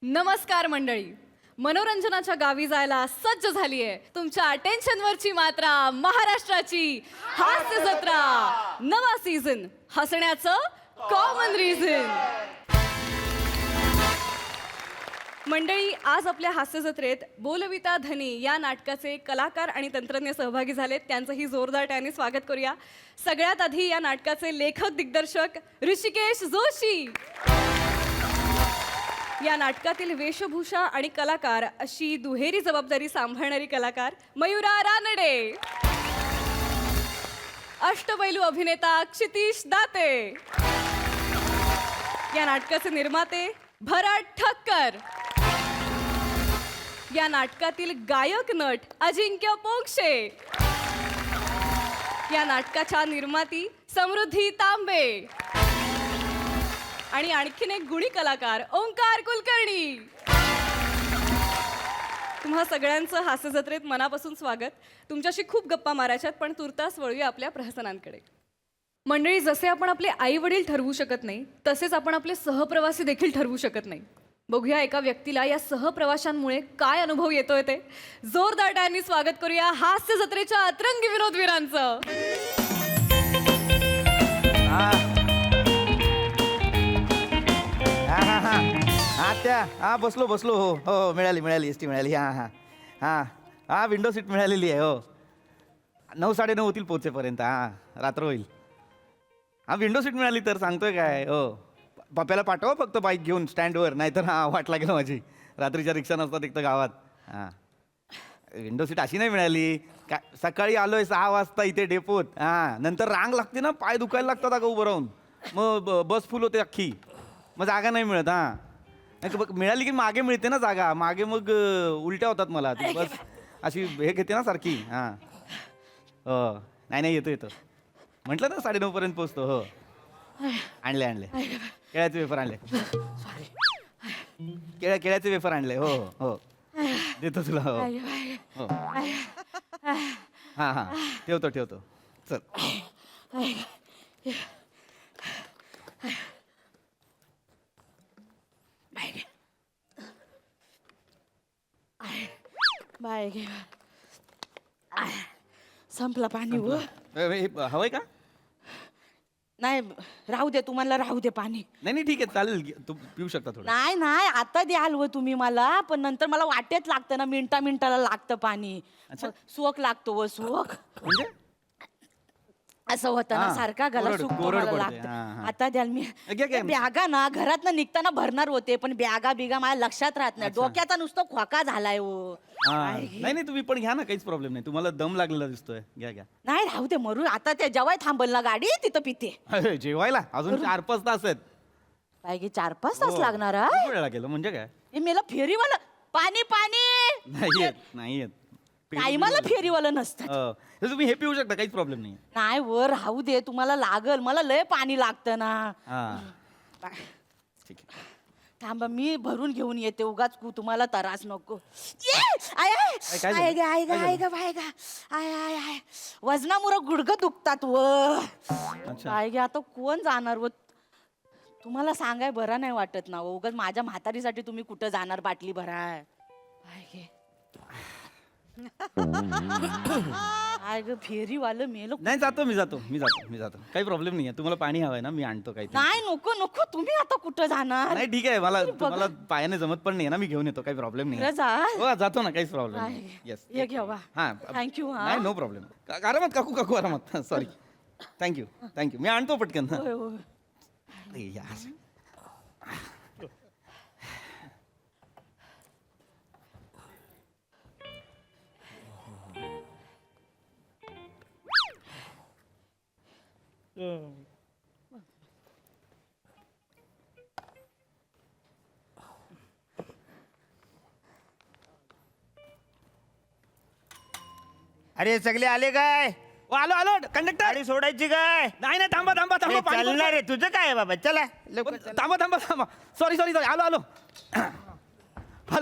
नमस्कार मंडळी. मनोरंजनाच्या गावी जायला सज्ज झालीये तुमच्या अटेन्शनवरची मात्रा महाराष्ट्राची हास्य जत्रा. नवा सीझन हसण्याचं कॉमन रिझन. मंडळी, आज आपल्या हास्य जत्रेत बोलविता धनी या नाटकाचे कलाकार आणि तंत्रज्ञ सहभागी झालेत. त्यांचंही जोरदार टाळ्यांनी स्वागत करूया. सगळ्यात आधी या नाटकाचे लेखक दिग्दर्शक ऋषिकेश जोशी, या नाटकातील वेशभूषा आणि कलाकार अशी दुहेरी जबाबदारी सांभाळणारी कलाकार मयुरा रानडे, अष्टपैलू अभिनेता क्षितिश दाते, या नाटकाचे निर्माते भरत ठक्कर, या नाटकातील गायक नट अजिंक्य पोंक्षे, या नाटकाच्या निर्माती समृद्धी तांबे आणि आणखीन एक गुणी कलाकार ओंकार कुलकर्णी. तुम्हा सगळ्यांचं हास्य जत्रेत मनापासून स्वागत. तुमच्याशी खूप गप्पा मारायच्यात, पण तुर्तास वळूया आपल्या प्रहसनांकडे. मंडळी, जसे आपण आपले आई वडील ठरवू शकत नाही, तसेच आपण आपले सहप्रवासी देखील ठरवू शकत नाही. बघूया एका व्यक्तीला या सहप्रवाशांमुळे काय अनुभव येतोय ते. जोरदार टाळ्यांनी स्वागत करूया हास्य जत्रेच्या अतरंगी विनोदवीरांचं. हा बसलो हो हो मिळाली एस टी मिळाली. हा विंडो सीट मिळालेली आहे. हो 9, 9:30 होतील पोहोचेपर्यंत. रात्र होईल. विंडो सीट मिळाली तर सांगतोय काय. हो पप्प्याला पाठवा फक्त बाईक घेऊन स्टँडवर, नाहीतर वाट लागेल माझी. रात्रीच्या रिक्षा नसतात एक तर गावात. विंडो सीट अशी नाही मिळाली काय. सकाळी आलोय 6 वाजता इथे डेपोत. नंतर रांग लागते ना, पाय दुखायला लागतात अगं उभं राहून. मग बस फुल होते अख्खी, मग जागा नाही मिळत. मिळाली की मागे मिळते ना जागा, मागे मग उलट्या होतात मला. ती बस अशी हे घेते ना सारखी. हो नाही येतो म्हटलं ना 9:30 पर्यंत पोचतो. हो आणले केळ्याचे वेफर आणले. केळ्याचे वेफर आणले. हो हो देतो तुला. हो हो हां ठेवतो चल. बाय घे. संपला पाणी. हवंय का? नाही राहू दे, तुम्हाला राहू दे पाणी. नाही ठीक आहे चालेल, तू पिऊ शकता थोडं. नाही आता द्याल व तुम्ही मला, पण नंतर मला वाटेत लागतं ना, मिनिटाला लागतं पाणी. अच्छा. सुवक लागतो व सुवक म्हणजे असं होतं ना, सारखा गला कोरड सुकतो पडते. मला लागतं. हा. आता द्याल मी. घ्या. बॅगा ना घरात ना निघताना भरणार होते, पण बॅगा बिगा माझ्या लक्षात राहत नाही. अच्छा. डोक्याचा नुसतं खोका झालाय हो. नाही तुम्ही पण घ्या ना, काहीच प्रॉब्लेम नाही. तुम्हाला दम लागलेला दिसतोय. घ्या. नाही राहू दे मरू. आता ते जेव्हा थांबल ना गाडी तिथं पिते. अरे, जेवायला अजून 4-5 तास आहेत. काय गे 4-5 तास हो. लागणार हा? खूप वेळ लागेल म्हणजे काय. हे मेला फेरीवाला पाणी नाही येत काही मला फेरीवालं नसतं. तर तुम्ही हे पिऊ शकता, काहीच प्रॉब्लेम नाही. नाही वर राहू दे, तुम्हाला लागल. मला लय पाणी लागतं ना. ठीक आहे. थांबा मी भरून घेऊन येते. उगाच तुम्हाला त्रास नको. काय झालं? आय वजनामुळं गुडघं दुखतात व. काय गे आता कोण जाणार व. तुम्हाला सांगाय बरं नाही वाटत ना. उगाच माझ्या म्हातारीसाठी तुम्ही कुठं जाणार बाटली भराय. काय गे काय ग फेरीवालं मेलो. नाही मी जातो काही प्रॉब्लेम नाही. तुम्हाला पाणी हवंय ना, मी आणतो काही. नाही नको तुम्ही आता कुठं जाणार. नाही ठीक आहे, मला पायाने जमत पण नाही ना, मी घेऊन येतो, काही प्रॉब्लेम नाही. खरं जा. हो जातो ना, काहीच प्रॉब्लेम नाही. येस ये घ्यावा. थँक्यू. नाही नो प्रॉब्लेम. आरामात काकू आरामात. सॉरी. थँक्यू मी आणतो पटकन. अरे सगळे आले काय? आलो कंडक्टर. गाडी सोडायची काय? नाही थांबा अरे, चालणार रे तुझं काय आहे बाबा? चला लवकर चला. थांबा. सॉरी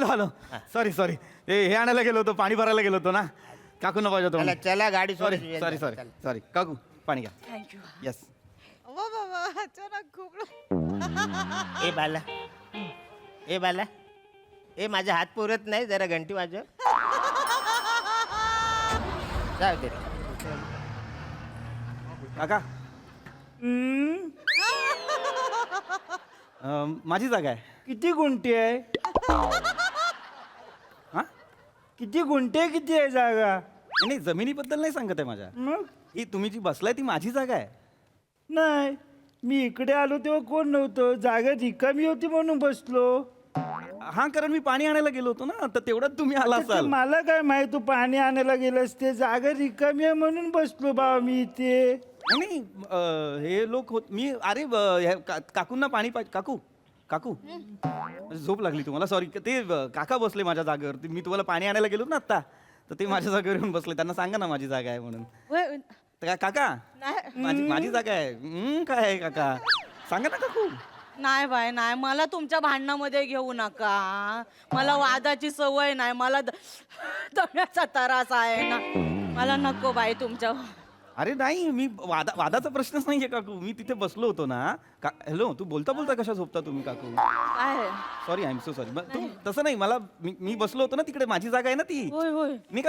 आलो. सॉरी हे आणायला गेलो होतो, पाणी भरायला गेलो होतो ना. काकू न पाहिजे चला चला गाडी सॉरी सोडायची. सॉरी काकू पाणी घ्या. थँक्यू. येस. अचानक खूप ए बाला ए माझा हात पुरत नाही, जरा घंटी वाजव. जाऊ दे रे. काका माझी जागा आहे. किती गुंठे आहे? हा किती गुंठे किती आहे जागा? नाही जमिनीबद्दल नाही सांगत आहे माझ्या. मग ही तुम्ही जी बसलाय ती माझी जागा आहे. नाही, मी इकडे आलो तेव्हा कोण नव्हतं, जागा रिकामी होती म्हणून बसलो. हा कारण मी पाणी आणायला गेलो होतो ना, तर तेवढ्यात तुम्ही आला तर ते असाल. मला काय माहित तू पाणी आणायला गेलंस, ते जागा रिकामी आहे म्हणून बसलो बाबा मी इथे. नाही हे लोक होत मी अरे काकूंना पाणी काकू काकू झोप लागली तुम्हाला, सॉरी. ते काका बसले माझ्या जागेवर. मी तुम्हाला पाणी आणायला गेलो ना आत्ता, तर ते माझ्या जागेवर येऊन बसले. त्यांना सांगा ना माझी जागा आहे म्हणून. होय, तर काका नाही माझी जागा आहे. काय आहे काका, सांगा ना काकू. नाही बाय नाही, मला तुमच्या भांडणामध्ये घेऊ नका. मला वादाची सवय नाही, मला दम्याचा त्रास आहे ना. मला नको बाई तुमच्या. अरे नाही, मी वादाचा प्रश्नच नाहीये काकू. मी तिथे बसलो होतो ना. हॅलो, तू बोलता बोलता कशा झोपता तुम्ही काकू? काय? Sorry, I am so sorry. तसं नाही, मला मी बसलो होतो ना तिकडे, माझी जागा आहे ना ती. होय होय. मी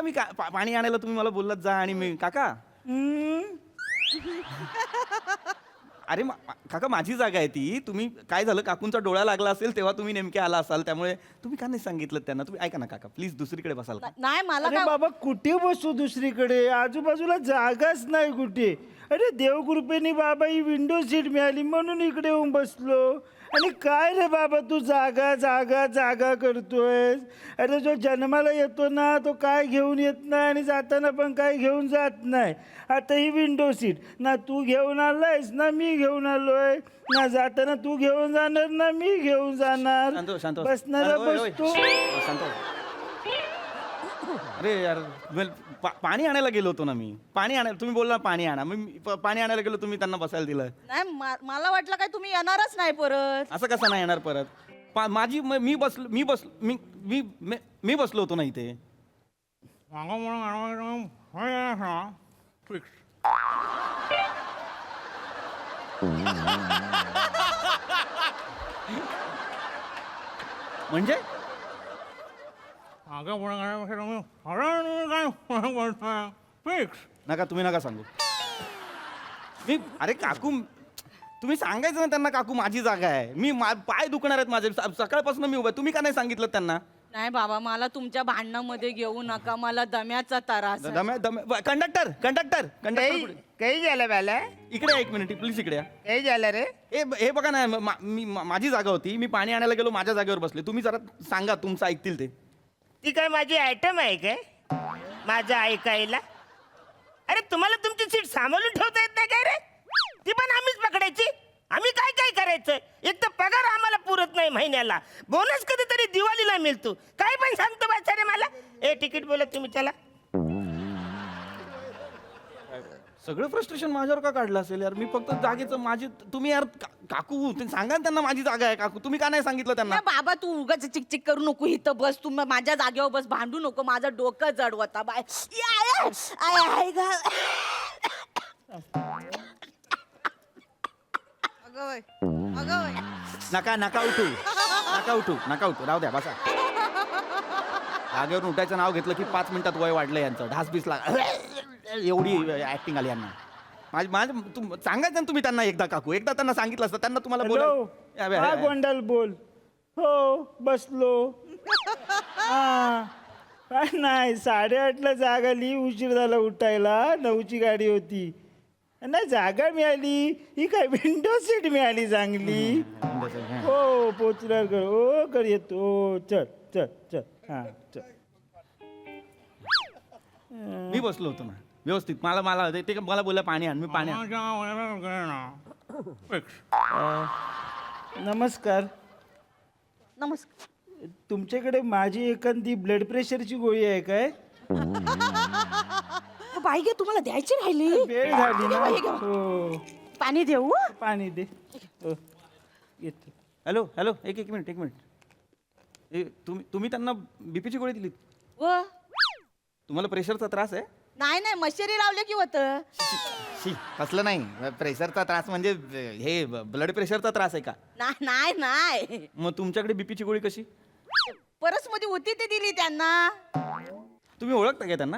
पाणी आणायला तुम्ही मला बोललात जा, आणि मी काका अरे काका माझी जागा आहे ती. तुम्ही काय झालं, काकूंचा डोळा लागला असेल तेव्हा तुम्ही नेमके आला असाल, त्यामुळे तुम्ही का नाही सांगितलं त्यांना? तुम्ही ऐका ना काका, प्लीज दुसरीकडे बसाल का? नाही मला अरे काय. बाबा कुठे बसू दुसरीकडे, आजूबाजूला जागाच नाही कुठे. अरे देवकृपेने बाबा ही विंडो सीट मिळाली म्हणून इकडे येऊन बसलो. आणि काय रे बाबा तू जागा जागा जागा करतोय? अरे जो जन्माला येतो ना तो काय घेऊन येत नाही आणि जाताना पण काय घेऊन जात नाही. आता ही विंडो सीट ना तू घेऊन आलायस ना मी घेऊन आलोय, ना जाताना तू घेऊन जाणार ना मी घेऊन जाणार. शांत हो, शांत हो. बसणारा अरे, ओय, ओय. बसतो. शांत हो. अरे यार, पाणी आणायला गेलो होतो ना मी. पाणी आणायला तुम्ही बोलला पाणी आणा, मी पाणी आणायला गेलो, तुम्ही त्यांना बसायला दिलं. नाही मला वाटलं काय तुम्ही येणारच नाही परत. असं कसं नाही येणार परत? मी बसलो होतो ना इथे. म्हणजे नका, तुम्ही नका सांगू. अरे काकू, तुम्ही सांगायचं ना त्यांना, काकू माझी जागा आहे. पाय दुखणार आहेत माझे, सकाळपासून मी उभा. तुम्ही का नाही सांगितलं त्यांना? नाही बाबा, मला तुमच्या भांडणामध्ये घेऊ नका, मला दम्याचा त्रास आहे. कंडक्टर कंडक्टर कंडक्टर काही झालं बाला? इकडे या, एक मिनिट प्लीज इकडे या. काही झालं रे? हे बघा ना, माझी जागा होती. मी पाणी आणायला गेलो, माझ्या जागेवर बसले. तुम्ही जरा सांगा, तुमचं ऐकतील ते. ती काय माझी आयटम आहे काय माझं ऐकायला? अरे तुम्हाला तुमची सीट सांभाळून ठेवता येत नाही काय रे? ती पण आम्हीच पकडायची? आम्ही काय काय करायचं? एक तर पगार आम्हाला पुरत नाही महिन्याला, बोनस कधीतरी दिवाळीला मिळतो. काय पण सांगतो बाचा रे मला. ए तिकीट बोलत तुम्ही चला. सगळं फ्रस्ट्रेशन माझ्यावर का काढलं असेल यार? मी फक्त जागेचं माझी, तुम्ही यार काकू सांगा ना त्यांना माझी जागा आहे. काकू तुम्ही का नाही सांगितलं त्यांना? नाही बाबा, तू उगाच चिकचिक करू नको, इथं बस. तू माझ्या जागेवर बस, भांडू नको. माझं डोकं जड होता बाय. नका नका उठू, नका उठू, नका उठू, राहू द्या, बसा. जागेवरून उठायचं नाव घेतलं की 5 मिनिटात वय वाढलं यांचं. ढासबीस एवढी ऍक्टिंग आली यांना. सांगायचं ना तुम्ही त्यांना एकदा, काकू एकदा त्यांना सांगितलं असतं, त्यांना तुम्हाला हॅलो, हा बोल. गोंडाल बोल. हो बसलो. हा काय नाही, 8:30ला जाग आली, उशीर झाला उठायला. 9ची गाडी होती. नाही जागा मिळाली, ही काय विंडो सीट मिळाली चांगली. हो पोचल्यावर कर. हो कर येतो. हो चल चल चल. हा चल. मी बसलो होतो ना व्यवस्थित. मला ते मला बोललं पाणी आण, मी पाणी आण. नमस्कार. नमस्कार. तुमच्याकडे माझी एखादी ब्लड प्रेशरची गोळी आहे काय? बाई गे, तुम्हाला द्यायची राहिली. वेळ झाली ना. हे घ्या. हो पाणी देऊ? पाणी दे. हो येतो. हॅलो हॅलो, एक मिनिट. तुम्ही त्यांना बीपीची गोळी दिलीत? व तुम्हाला प्रेशरचा त्रास आहे? नाही मशेरी लावले की होत. शी, कसलं नाही. प्रेशरचा त्रास म्हणजे हे ब्लड प्रेशरचा त्रास आहे का? नाही मग तुमच्याकडे बीपीची गोळी कशी? परस मध्ये होती ते दिली त्यांना. तुम्ही ओळखता का त्यांना?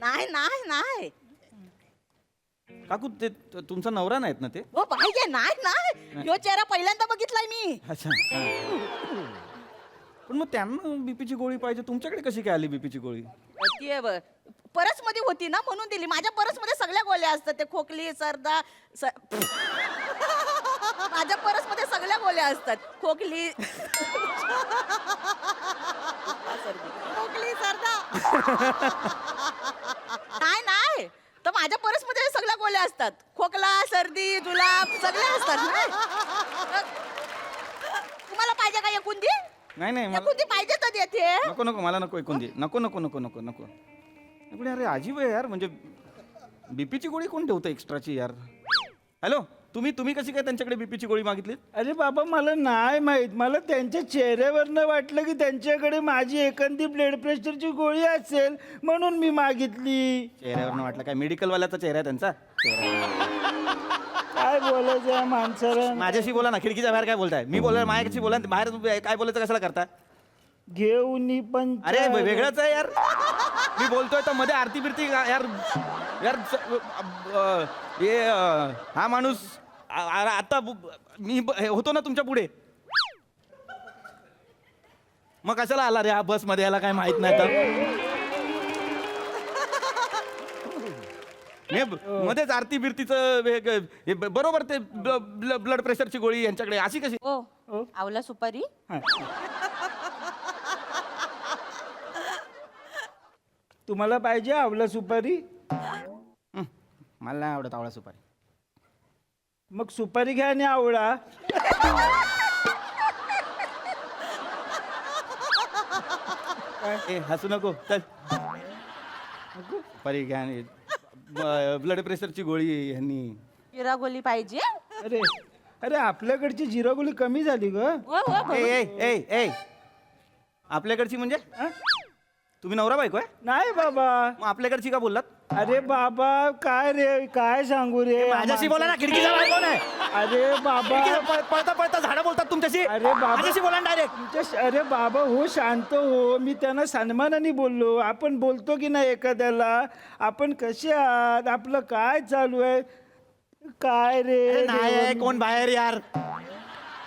नाही नाही नाही. काकू ते तुमचा नवरा नाहीत ना ते? हो पाहिजे. नाही नाही, ह्यो चेहरा पहिल्यांदा बघितलाय मी. अच्छा पण मग त्यांना बीपीची गोळी पाहिजे, तुमच्याकडे कशी काय आली बीपीची गोळी? ती परस मध्ये होती ना म्हणून दिली. माझ्या परस मध्ये सगळ्या गोळ्या असतात, ते खोकली सरदा माझ्या परस मध्ये सगळ्या गोळ्या असतात. खोकली खोकली सरदा नाही नाही, तर माझ्या परस मध्ये सगळ्या गोळ्या असतात. खोकला सर्दी जुलाब सगळ्या असतात ना. तुम्हाला पाहिजे का एकुंदी? नाही नाही मला एकुंदी पाहिजे तर देते. नको नको, मला नको ऐकून दे. नको नको नको नको नको. पण अरे अजीब आहे यार, म्हणजे बीपीची गोळी कोण ठेवतं एक्स्ट्राची यार? हॅलो, तुम्ही कशी काय त्यांच्याकडे बीपीची गोळी मागितली? अरे बाबा मला नाही माहित, मला त्यांच्या चेहऱ्यावरनं वाटलं की त्यांच्याकडे माझी एखादी ब्लड प्रेशरची गोळी असेल म्हणून मी मागितली. चेहऱ्यावरनं वाटलं काय? मेडिकलवाल्याचा चेहरा आहे त्यांचा. काय बोलायचं या माणसाला? माझ्याशी बोला ना, खिडकीच्या बाहेर काय बोलताय? मी बोला, माझ्याशी बोला, बाहेर काय बोलायचं कशाला करता? घेऊन पण अरे वेगळंच आहे यार. मी बोलतोय तर मध्ये आरती बिरती यार यार हे हा माणूस आता मी होतो ना तुमच्या पुढे, मग कशाला आला रे हा बस मध्ये? याला काय माहित नाही तर मध्येच आरती बिरतीचं बरोबर ते ब्लड प्रेशरची गोळी यांच्याकडे अशी कशी? ओ आवला सुपारी. तुम्हाला पाहिजे आवला सुपारी? मला नाही आवडत आवळा सुपारी. मग सुपारी घ्या आणि आवळा. ए हसू नको, चल. सुपारी घ्या आणि ब्लड प्रेशरची गोळी ह्यांनी. जिरा गोळी पाहिजे. अरे अरे आपल्याकडची जिरा गोळी कमी झाली ग. हो हो ए ए ए ए आपल्याकडची म्हणजे? हा? तुम्ही नवरा बायको आहे? नाही बाबा. मग आपल्याकडची का बोललात? अरे बाबा काय रे, काय सांगू रे. माझ्याशी बोला ना, खिडकीचा बाहेर कोण आहे? अरे बाबा पळता पळता झाडं बोलतात तुमच्याशी. अरे बाबा. माझ्याशी बोला डायरेक्ट. अरे बाबा हो, शांत हो. मी त्यांना सन्मानाने बोललो. आपण बोलतो की नाही एखाद्याला, आपण कसे आहात, आपलं काय चालू आहे, काय रे. नाही आहे कोण बाहेर यार.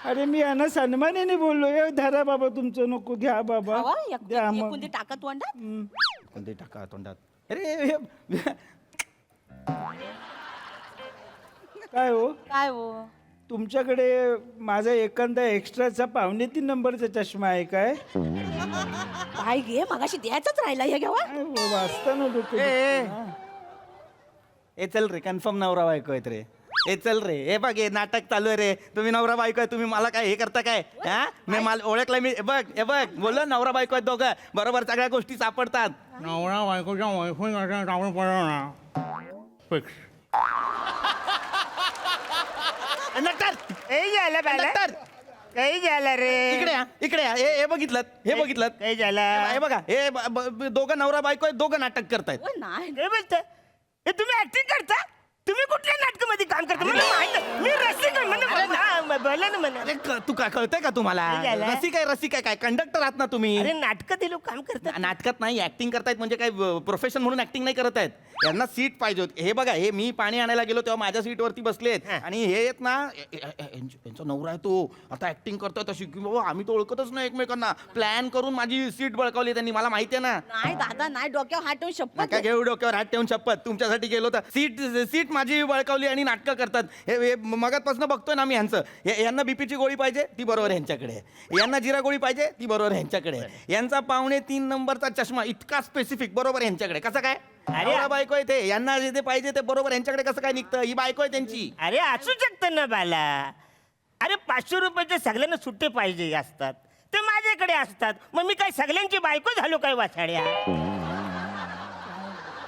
अरे मी यांना सन्मानाने बोललो. हे धरा बाबा तुमचं, नको घ्या बाबा. द्या मग. एकुंदी टाकत तोंडात. कोणते टाका तोंडात. अरे काय हो, काय हो? तुमच्याकडे माझा एखादा एक्स्ट्राचा 3.5 नंबरचा चष्मा आहे काय? काय घे, मगाशी द्यायचाच राहिला. हे घ्यावा. काय हो, वाचताना डोकं ए, दुखतं. हा. ए चल रे, कन्फर्म नवरा बायको आहेत रे. ए चल रे, हे बघ हे नाटक चालू आहे रे. तुम्ही नवरा बायको आहे, तुम्ही मला काय हे करता काय? हा मी मला ओळखलं मी. हे बघ बोललो नवरा बायको आहेत दोघं, बरोबर सगळ्या गोष्टी सापडतात. नवरा बायकोच्या वैफून टाकून पडलं ना फिक्स. नक्टर काही झालं बाला? नक्टर काही झालं रे? इकडे या, इकडे या. हे बघितलं, हे बघितलं. काही झालं? हे बघा, हे दोघं नवरा बायको आहेत, दोघं नाटक करतायत. ओ नाही. काय बोलता? हे तुम्ही ऍक्टिंग करता? तुम्ही कुठल्या नाटकामध्ये काम करता? मला माहित आहे. मी रसिक आहे. मला बोला ना मला. अरे तू काय कळतंय का तुम्हाला? काय झालं? रसिक आहे काय? कंडक्टर आहात ना तुम्ही? अरे नाटकात हे लोक काम करतात. नाटकात नाही ऍक्टिंग करतायत म्हणजे काय प्रोफेशन म्हणून ऍक्टिंग नाही करत आहेत. यांना सीट पाहिजे होती. हे बघा, हे मी पाणी आणायला गेलो तेव्हा माझ्या सीटवरती बसलेत आणि हे आहेत ना, यांचा नवरा आहे तो आता ऍक्टिंग करतोय तशी की बाबा आम्ही तर ओळखतच नाही एकमेकांना. प्लॅन करून माझी सीट बळकावली त्यांनी, मला माहिती आहे ना. नाही दादा नाही, डोक्यावर हात ठेवून शपथ. नका घेऊ डोक्यावर हात ठेवून शपथ. तुमच्यासाठी गेलो तर सीट माझी बळकावली आणि नाटकं करतात. हे मगातपासून बघतोय ना मी ह्यांचं. यांना बीपीची गोळी पाहिजे ती बरोबर ह्यांच्याकडे, यांना जिरा गोळी पाहिजे ती बरोबर ह्यांच्याकडे, यांचा 3.5 नंबरचा चष्मा इतका स्पेसिफिक बरोबर ह्यांच्याकडे. कसं काय? अरे बायको आहे ते, यांना जे ते पाहिजे ते बरोबर यांच्याकडे कसं काय निघतं? ही बायको आहे त्यांची. अरे असू शकतं ना बाला. अरे 500 रुपयाचे सगळ्यांना सुट्टे पाहिजे असतात, ते माझ्याकडे असतात. मग मी काय सगळ्यांची बायको झालो काय वाछाड्या?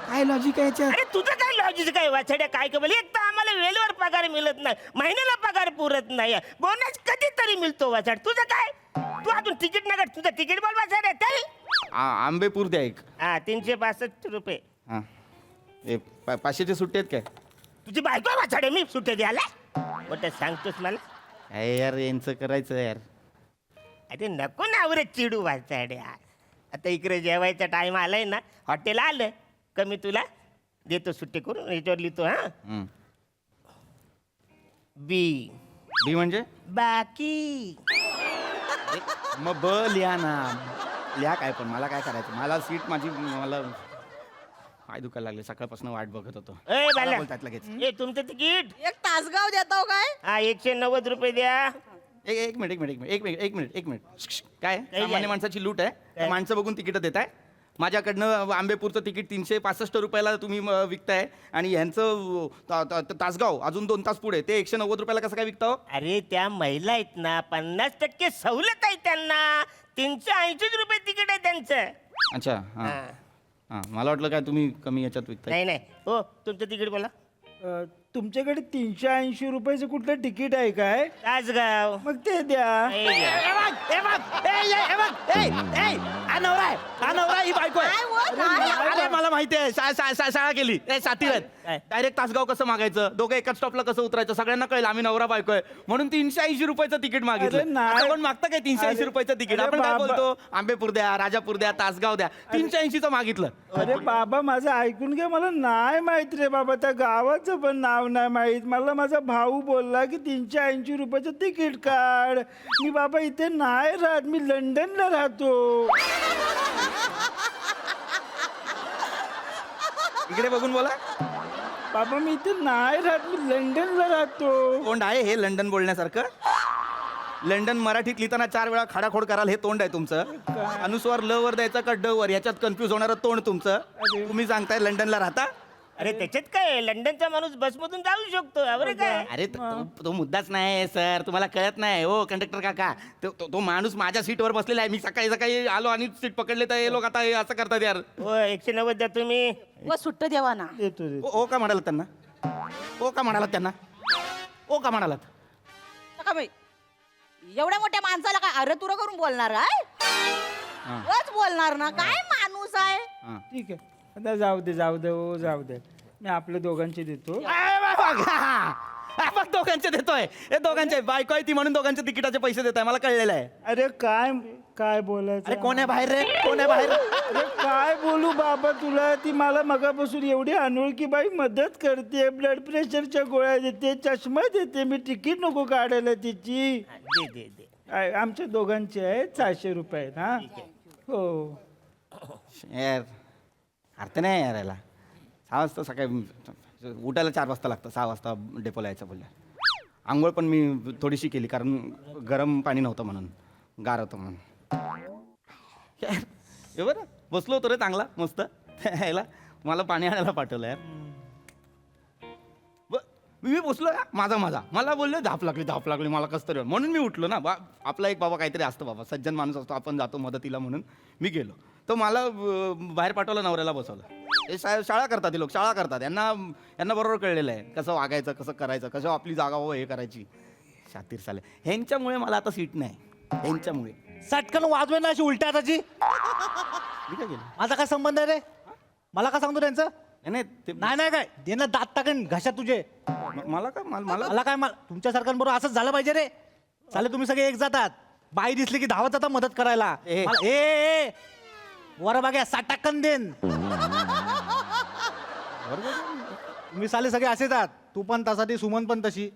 काय लॉजिक आहे याच्यात? अरे तुझं काय लॉजिक काय वाछाड्या? काय बोल, एक तर आम्हाला वेळेवर पगार मिळत नाही, महिन्याला पगार पुरत नाही, बोनस कधीतरी मिळतो वाछाड. तुझं काय? तू अजून तिकीट नका, तुझं तिकीट बोल वाछाड्या. चल. आंबेपूर द्या एक. हा 362 रुपये. हा 500चे सुट्टे आहेत काय? तुझी बायको आहे वाछाड्या, मी सुट्टे द्यायला? मोठं सांगतोस मला? काय यार यांचं करायचं यार. अरे नको ना आवरे चिडू वाचाड्या. आता इकडे जेवायचा टाइम आलाय ना, हॉटेल आलं कमी तुला देतो सुट्टी करून याच्यावर लिहितो. हा हम्म. बी बी म्हणजे बाकी. मग ब लिहा ना. लिहा काय पण मला काय करायचं. मला सीट माझी मला पाय दुखायला लागले सकाळपासून वाट बघत होतो. ए मला बाला बोलतात लगेच. ए तुमचं तिकीट. एक तासगाव देतो काय? हा 190 रुपये द्या. एक मिनिट एक मिनिट एक मिनिट एक मिनिट एक मिनिट काय काय? सामान्य माणसाची लूट आहे. काय? माणसं बघून तिकीट देत आहे. माझ्याकडनं आंबेपूरचं तिकीट 365 रुपयाला तुम्ही विकताय आणि ह्यांचं तासगाव अजून 2 तास पुढे ते 190 रुपयाला कसं काय विकता हो? अरे त्या महिला आहेत ना 50% सवलत आहे त्यांना. 380 रुपये तिकीट आहे त्यांचं. अच्छा हां हा. हां मला वाटलं काय तुम्ही कमी याच्यात विकताय. नाही नाही हो तुमचं तिकीट बोला. तुमच्याकडे 380 रुपयाचं कुठलं तिकीट आहे काय? तासगाव. मग ते द्या. हे घ्या. काय हो? काय? अरे मला माहिती आहे शाळा केली साथी काय? आहेत डायरेक्ट तासगाव कसं मागायचं दोघं एकाच स्टॉपला कसं उतरायचं सगळ्यांना कळलं आम्ही नवरा बायको आहे म्हणून 380 रुपयाचं तिकीट अरे मागितलं. नाही. असं कोण मागतं काय 380 अरे- रुपयाचं तिकीट. अरे आपण काय बाबा. बोलतो आंबेपूर द्या राजापूर द्या तासगाव द्या 380चं मागितलं. अरे बाबा माझं ऐकून घे. मला नाही माहित रे बाबा. त्या गावाचं पण नाव नाही माहित. मला माझा भाऊ बोलला की 380 रुपयाचं तिकीट काढ. मी बाबा इथे नाही राहत. मी लंडनला राहतो. इकडे बघून बोला. बाबा मी इथे नाही राहत. मी लंडनला राहतो. तोंड आहे हे लंडन बोलण्यासारखं. लंडन मराठीत लिहिताना 4 वेळा खाडाखोड कराल हे तोंड आहे तुमचं. अनुस्वार ल वर द्यायचा का ड वर याच्यात कन्फ्युज होणारं तोंड तुमचं. तुम्ही सांगताय लंडनला राहता. अरे त्याच्यात काय लंडनचा माणूस बसमधून जाऊ शकतो. अरे काय अरे तो मुद्दाच नाही सर तुम्हाला कळत नाही हो कंडक्टर काका. तो माणूस माझ्या सीटवर बसलेला आहे. मी सकाळी सकाळी आलो आणि सीट पकडले तर हे लोक आता हे असं करतात यार. हो 190 द्या तुम्ही. व सुट्ट देवा ना. देतो देतो. ओ का म्हणालात त्यांना. ओ का म्हणालात त्यांना. ओ का म्हणालात. का बाई? एवढ्या मोठ्या माणसाला काय अरे तुरं करून बोलणार काय? हां. वच बोलणार ना. काय माणूस आहे? हां. ठीक आहे. आता जाऊ दे जाऊ दे हो जाऊ दे. मी आपल्या दोघांचे देतो. बघ दोघांचे देतोय हे दोघांचे बायको आहे ती म्हणून दोघांचे तिकिटाचे पैसे देत आहे मला कळलेलं आहे. अरे काय काय बोलायचं. अरे कोण आहे बाहेर रे कोण आहे बाहेर. अरे काय बोलू बाबा तुला. ती मला मगापासून एवढी अनोळखी बाई मदत करते. ब्लड प्रेशरच्या गोळ्या देते चष्मा देते. मी तिकीट नको काढायला तिची. दे दे दे. आमच्या दोघांचे आहेत 700 रुपये आहेत. हा हो. यार अर्थ नाही यार याला. 6 वाजता सकाळी उठायला 4 वाजता लागतं. 6 वाजता डेपोला यायचं बोलल्या. आंघोळ पण मी थोडीशी केली कारण गरम पाणी नव्हतं म्हणून गार होतं म्हणून. यार हे बरं बसलो होतो रे चांगला मस्त यायला मला पाणी आणायला पाठवलं यार. मी बसलो माझा मला बोलले धाप लागली मला कसं तरी म्हणून मी उठलो ना. आपला एक बाबा काहीतरी असतं बाबा सज्जन माणूस असतो आपण जातो मदतीला म्हणून मी गेलो. तर मला बाहेर पाठवलं नवऱ्याला बसवलं. हे शाळा करतात हे लोक शाळा करतात. यांना बरोबर कळलेलं आहे कसं वागायचं कसं करायचं कसं आपली जागा हे करायची. शातीर साले ह्यांच्यामुळे मला आता सीट नाही. ह्यांच्यामुळे सटकन वाजवे ना अशी उलट्या हाताची. मी काय केलं माझा काय संबंध आहे रे. मला काय सांगतो त्यांचं. नाही ते नाही काय दे ना दात टाकेन घशात तुझे. मला का मला मला काय तुमच्या सारख्यांबरोबर असंच झालं पाहिजे रे. चाले तुम्ही सगळे एक जातात. बाई दिसली की धावत जाता मदत करायला. ए. ए वर बघा सटाकन देन. तुम्ही साले सगळे असेच आहात. तू पण तसा ती सुमन पण तशी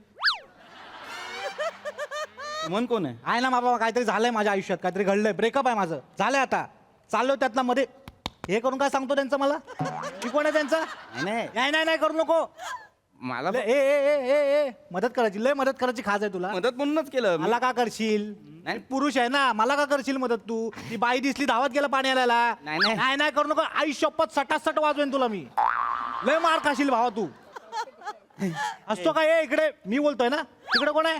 मन कोण आहे. आहे ना बाबा. काहीतरी झालंय माझ्या आयुष्यात काहीतरी घडलंय. ब्रेकअप आहे माझं झालंय आता. चाललो त्यातला मध्ये हे करून काय सांगतो त्यांचं मला. मी कोण आहे त्यांचा. नाही करू नको. मला ए ए ए ए ए मदत करायची लय मदत करायची खाज आहे तुला. मदत म्हणूनच केलं मला का करशील. नाही. पुरुष आहे ना मला का करशील मदत तू. ती बाई दिसली धावत गेला पाणी आल्याला. नाही. नाही करू नको. आई शपथ सटासट वाजवेन तुला मी. लय मार खाशील भावा तू. असतो का ए इकडे मी बोलतोय ना. तिकडे कोण आहे.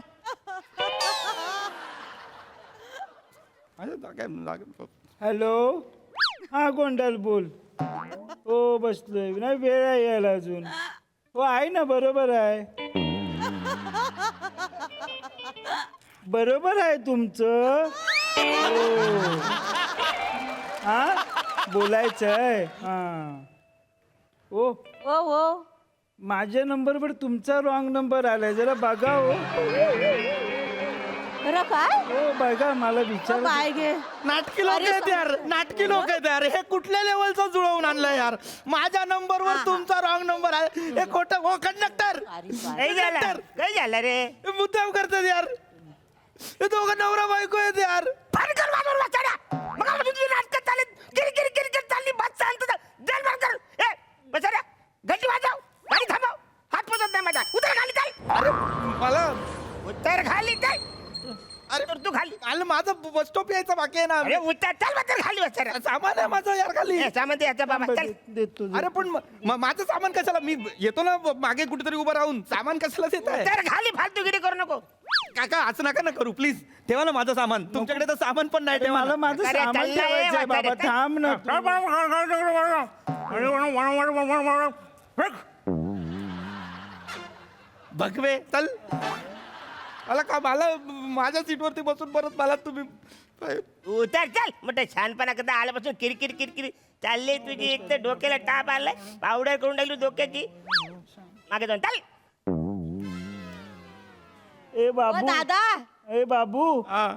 हॅलो हा गोंडाल बोल. हो बसलोय नाही वेळ आहे यायला अजून. हो आहे ना बरोबर आहे. बरोबर आहे तुमचं. हो. हा बोलायचं आहे. हा ओ हो हो. माझ्या नंबरवर तुमचा रॉंग नंबर आलाय जरा बघा हो. बरं काय हो बघा मला विचार काय घे नाटकी लोक आहेत यार, नाटकी लोक आहेत यार. हे कुठल्या लेवलचं जुळवून आणलं यार. माझ्या नंबरवर तुमचा रॉंग नंबर आहे. हे खोटं. हो कंडक्टर, काय झालं काय झालं रे हे मुद्दाम करतात यार. हे दोघं नवरा बायको आहेत यार. भानकर वाजवून वाचाड्या मग आपण तुझी नाटकं चालत गिरी चालली बस शांत जल भानकर ए बसाड्या घंटी वाजव गाडी थांबव हात पोचत नाही माझा उतर खाली चाल अरे मला उतर खाली चाल अरे तर तू खाली काल माझं बस स्टॉप यायचं बाकी आहे अरे ना. उतर चल बस खाली बसाड्या सामान आहे माझं यार खाली. सामान याचा बाबा चल देतो अरे पण माझं सामान कशाला? मी येतो ना मागे कुठेतरी उभं राहून. सामान कशाला देत आहे? उतर खाली फालतूगिरी करू नको काका असं नका ना करू प्लीज. ठेवा ना माझं सामान. तुमच्याकडे तर सामान पण नाही. ठेवा मला ना. माझं अरे, सामान चाललंय, ठेवायचंय बाबा म्हातारे. थांब ना भगवे चल. मला का मला माझ्या सीटवरती बसून परत मला तुम्ही उतर चल मोठं छानपणा करता आल्यापासून किरकिरी चालली तुझी एक तर डोक्याला टाप आलाय पावडर करून टाकली डोक्याची मागे जाऊन चाल ए ओ बाबू दादा ए बाबू हा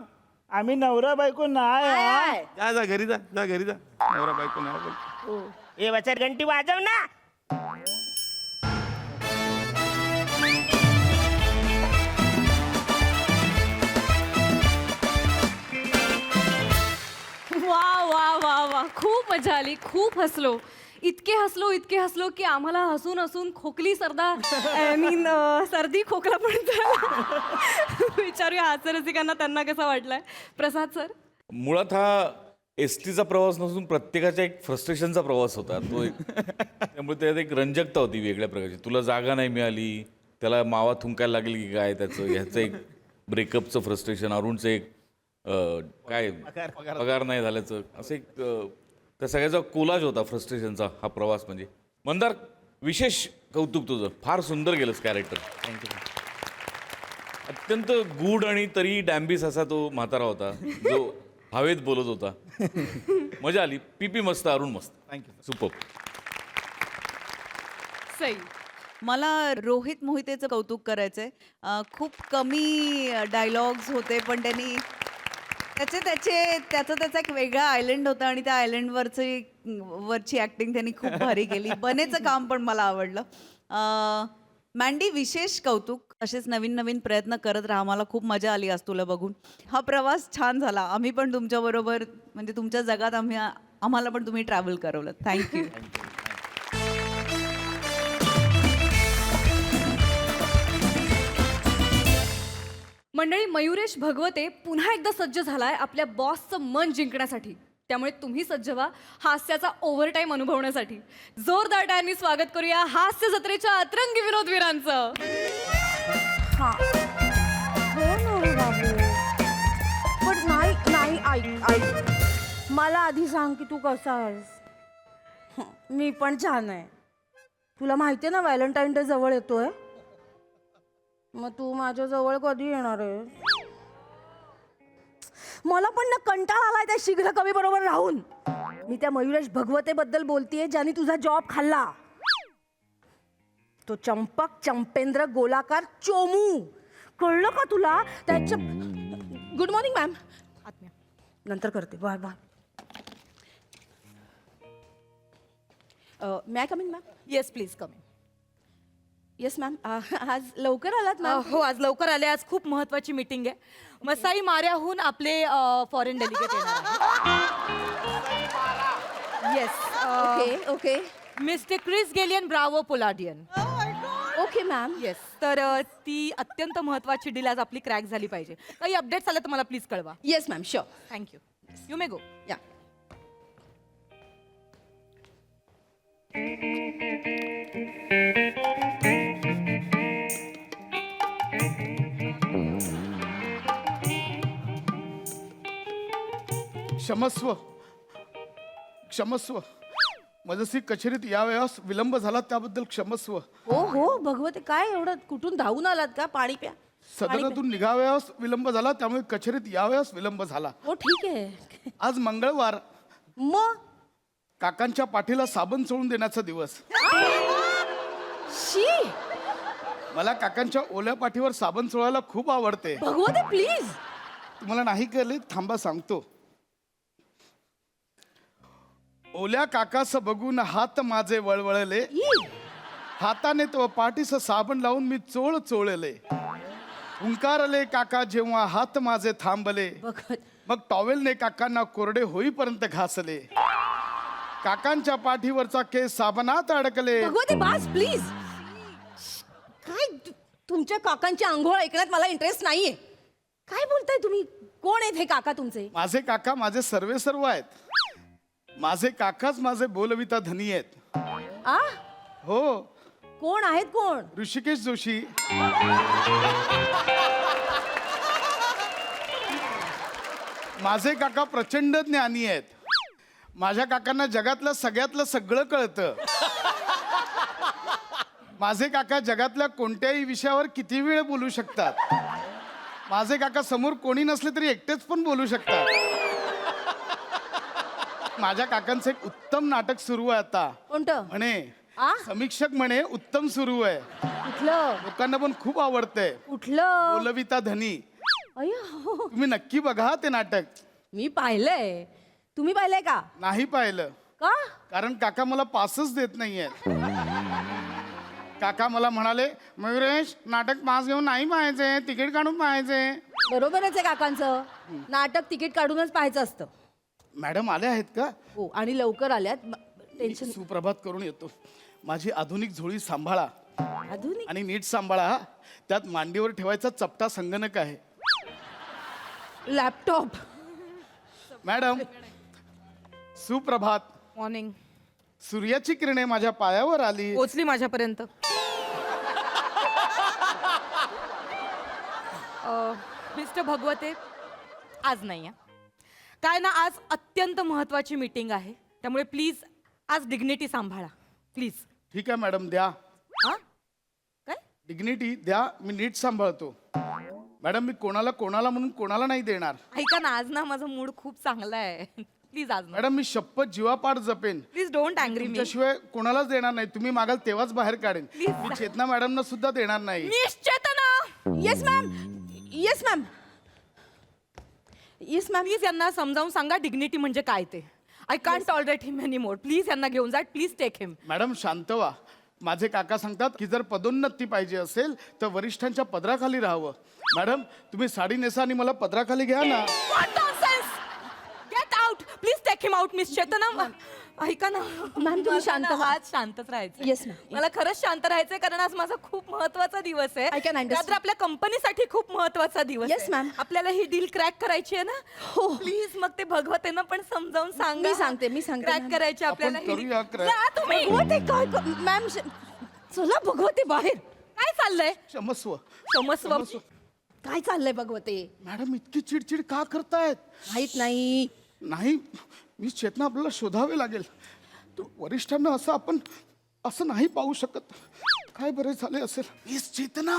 आम्ही नवरा बायको नाही काय हा. आहे? जा घरी जा घरी जा. नवरा बायको नाही बोल. ए वचर घंटी वाजव ना वा वा वा वा खूप मजा आली, खूप हसलो. इतके हसलो की आम्हाला हसून हसून खोकली सर्दी खोकला पण झाला. विचारूया हास्यरसिकांना त्यांना कसा वाटलाय. प्रसाद सर. मुळात हा एस टीचा प्रवास नसून प्रत्येकाच्या एक फ्रस्ट्रेशनचा प्रवास होता तो एक त्यामुळे त्यात एक रंजकता होती वेगळ्या प्रकारची. तुला जागा नाही मिळाली, त्याला मावा थुंकायला लागली की काय, त्याचं ह्याचं एक ब्रेकअपचं फ्रस्ट्रेशन, अरुणचं एक काय पगार नाही झाल्याचं, असं एक त्या सगळ्याचा कोलाज होता फ्रस्ट्रेशनचा हा प्रवास. म्हणजे मंदार विशेष कौतुक तुझं, फार सुंदर गेलंस कॅरेक्टर. अत्यंत गूढ आणि तरी डॅम्बिस असा तो म्हातारा होता जो हवेत बोलत होता. मजा आली. पीपी मस्त, अरुण मस्त. थँक्यू. सुपर. सई. मला रोहित मोहितेचं कौतुक करायचंय. खूप कमी डायलॉग्स होते पण त्यांनी त्याचा एक वेगळा आयलंड होता आणि त्या वरची ॲक्टिंग त्यांनी खूप भारी केली. बनेचं काम पण मला आवडलं. मँडी विशेष कौतुक. असेच नवीन नवीन प्रयत्न करत राहा. मला खूप मजा आली आज तुला बघून. हा प्रवास छान झाला. आम्ही पण तुमच्याबरोबर म्हणजे तुमच्या जगात आम्हाला पण तुम्ही ट्रॅव्हल करवलं. थँक्यू. मंडळी, मयुरेश भगवते पुन्हा एकदा सज्ज झालाय आपल्या बॉसचं मन जिंकण्यासाठी. त्यामुळे तुम्ही सज्ज व्हा हास्याचा ओव्हरटाईम अनुभवण्यासाठी. जोरदार टाळ्यांनी स्वागत करूया हास्य जत्रेच्या अतरंगी विनोदवीरांचं. पण नाही ऐक मला आधी सांग की तू कसा आहेस. मी पण छान आहे. तुला माहिती आहे ना व्हॅलेंटाईन डे जवळ येतोय. मग तू माझ्या जवळ कधी येणार आहे. मला पण ना कंटाळा आलाय त्या शीघ्र कवी बरोबर राहून. मी त्या मयुरेश भगवते बद्दल बोलतेय ज्याने तुझा जॉब खाल्ला. तो चंपक चंपेंद्र गोलाकार चोमू. कळलं का तुला. त्याच्या गुड मॉर्निंग मॅम. नंतर करते. Bye bye. May I come in ma'am. Yes please come. Yes ma'am. आज लवकर आलात मॅम. हो आज लवकर आले. आज खूप महत्वाची मीटिंग आहे. मसाई माऱ्याहून आपले फॉरेन डेलिगेट येणार आहे. Yes. Okay mister Chris Gellian Bravo Poladian. Okay ma'am. Yes. तर ती अत्यंत महत्वाची डील आज आपली क्रॅक झाली पाहिजे. काही अपडेट्स आले तर मला प्लीज कळवा. Yes ma'am. Sure. Thank you. You may go. या. क्षमस्व मजसी कचेरीत यावेळेस विलंब झाला त्याबद्दल क्षमस्व. हो भगवते काय एवढं कुठून धावून आलात का. पाणी प्या. सदनातून निघावयास विलंब झाला त्यामुळे कचेरीत यावेळेस विलंब झाला. हो ठीक आहे. आज मंगळवार. मग काकांच्या पाठीला साबण चोळून देण्याचा दिवस. शी मला काकांच्या ओल्या पाठीवर साबण चोळायला खूप आवडते. भगवते प्लीज. तुम्हाला नाही कळले थांबा सांगतो. ओल्या काकास बघून हात माझे वळवळले, हाताने तो पाठीस साबण लावून मी चोळ चोळले. हुंकारले काका जेव्हा हात माझे थांबले, मग टॉवेलने काकांना कोरडे होईपर्यंत घासले. काकांच्या पाठीवरचा केस साबणात अडकले. भगवते बास प्लीज. काय तुमच्या काकांची आंघोळ ऐकण्यात मला इंटरेस्ट नाहीये. काय बोलताय तुम्ही? कोण आहेत हे काका तुमचे? माझे काका माझे सर्वे सर्व आहेत. माझे काकाच माझे बोलविता धनी आहेत. आ हो, कोण आहेत कोण? ऋषिकेश जोशी. माझे काका प्रचंड ज्ञानी आहेत. माझ्या काकांना जगातलं सगळ्यातलं सगळं कळतं. माझे काका जगातल्या कोणत्याही विषयावर किती वेळ बोलू शकतात. माझे काका समोर कोणी नसले तरी एकटेच पण बोलू शकतात. माझ्या काकांचं एक उत्तम नाटक सुरू आहे आता. कोणतं? म्हणे आ? समीक्षक म्हणे उत्तम सुरू आहे. कुठलं? लोकांना पण खूप आवडतंय. कुठलं? बोलविता धनी. अय्यो, तुम्ही नक्की बघा ते नाटक. मी पाहिलंय. तुम्ही पाहिलंय का? नाही पाहिलं, का? कारण काका मला पासच देत नाहीयेत. काका मला म्हणाले, मयुरेश नाटक पास घेऊन नाही पाहायचे, तिकीट काढून पाहायचे. बरोबरच आहे काकांचं. नाटक तिकीट काढूनच पाहायचं असतं. मॅडम आल्या आहेत का? हो, आणि लवकर आल्यात. टेन्शन. सुप्रभात करून येतो. माझी आधुनिक झोळी सांभाळा आधुनिक. आणि नीट सांभाळा हा. त्यात मांडीवर ठेवायचा चपटा संगणक आहे. लॅपटॉप. मॅडम सुप्रभात. मॉर्निंग. सूर्याची किरणे माझ्या पायावर आली. पोचली माझ्यापर्यंत. मिस्टर भगवते, आज नाही काय ना, आज अत्यंत महत्वाची मीटिंग आहे, त्यामुळे प्लीज आज डिग्निटी सांभाळा प्लीज. ठीक आहे मॅडम, द्या हा काय? डिग्निटी द्या, मी नीट सांभाळतो. मॅडम मी कोणाला म्हणून कोणाला नाही देणार. ऐका ना, आज ना माझा मूड खूप चांगला आहे. प्लीज आज मॅडम मी शपथ जीवापाड जपेन. प्लीज डोंट अँग्री मी. तुमच्याशिवाय कोणालाच देणार नाही. तुम्ही मागाल तेव्हाच बाहेर काढेन. Please. मी चेतना मॅडमना सुद्धा देणार नाही. निश्चेतना. Yes ma'am. Yes ma'am. Yes ma'am. Please यांना समजावून सांगा डिग्निटी म्हणजे काय ते. I can't tolerate him any more. Please यांना घेऊन जा. Please take him. मॅडम शांत व्हा. माझे काका सांगतात की जर पदोन्नती पाहिजे असेल तर वरिष्ठांच्या पदराखाली राहावं. मॅडम तुम्ही साडी नेसा आणि मला पदराखाली घ्या ना. What nonsense! Get out! Please take him out, Miss चेतना. ऐका ना मॅम, तुम्ही शांत व्हा. आज शांतच राहायचं. Yes, ma'am. मला खरंच शांत राहायचंय, कारण आज माझा खूप महत्वाचा दिवस आहे. I can understand. रात्र आपल्या कंपनीसाठी खूप महत्वाचा दिवस Yes, आहे. ma'am. आपल्याला ही डील क्रॅक करायची आहे ना. हो. प्लीज मग ते भगवतेनं पण समजावून सांगा. मी सांगते, क्रॅक ma'am. करायची आपल्याला आपण ही करूया deal. crack. जा तुम्ही. भगवते काय मॅम? चला भगवते बाहेर. काय चाललंय? क्षमस्व. क्षमस्व. काय चाललंय भगवते? मॅडम इतकी चिडचिड का करतायत? माहित नाही. नाही मी चेतना आपल्याला शोधावे लागेल. तो वरिष्ठांना असं आपण असं नाही पाहू शकत. काय बरे झाले असेल. मिस चेतना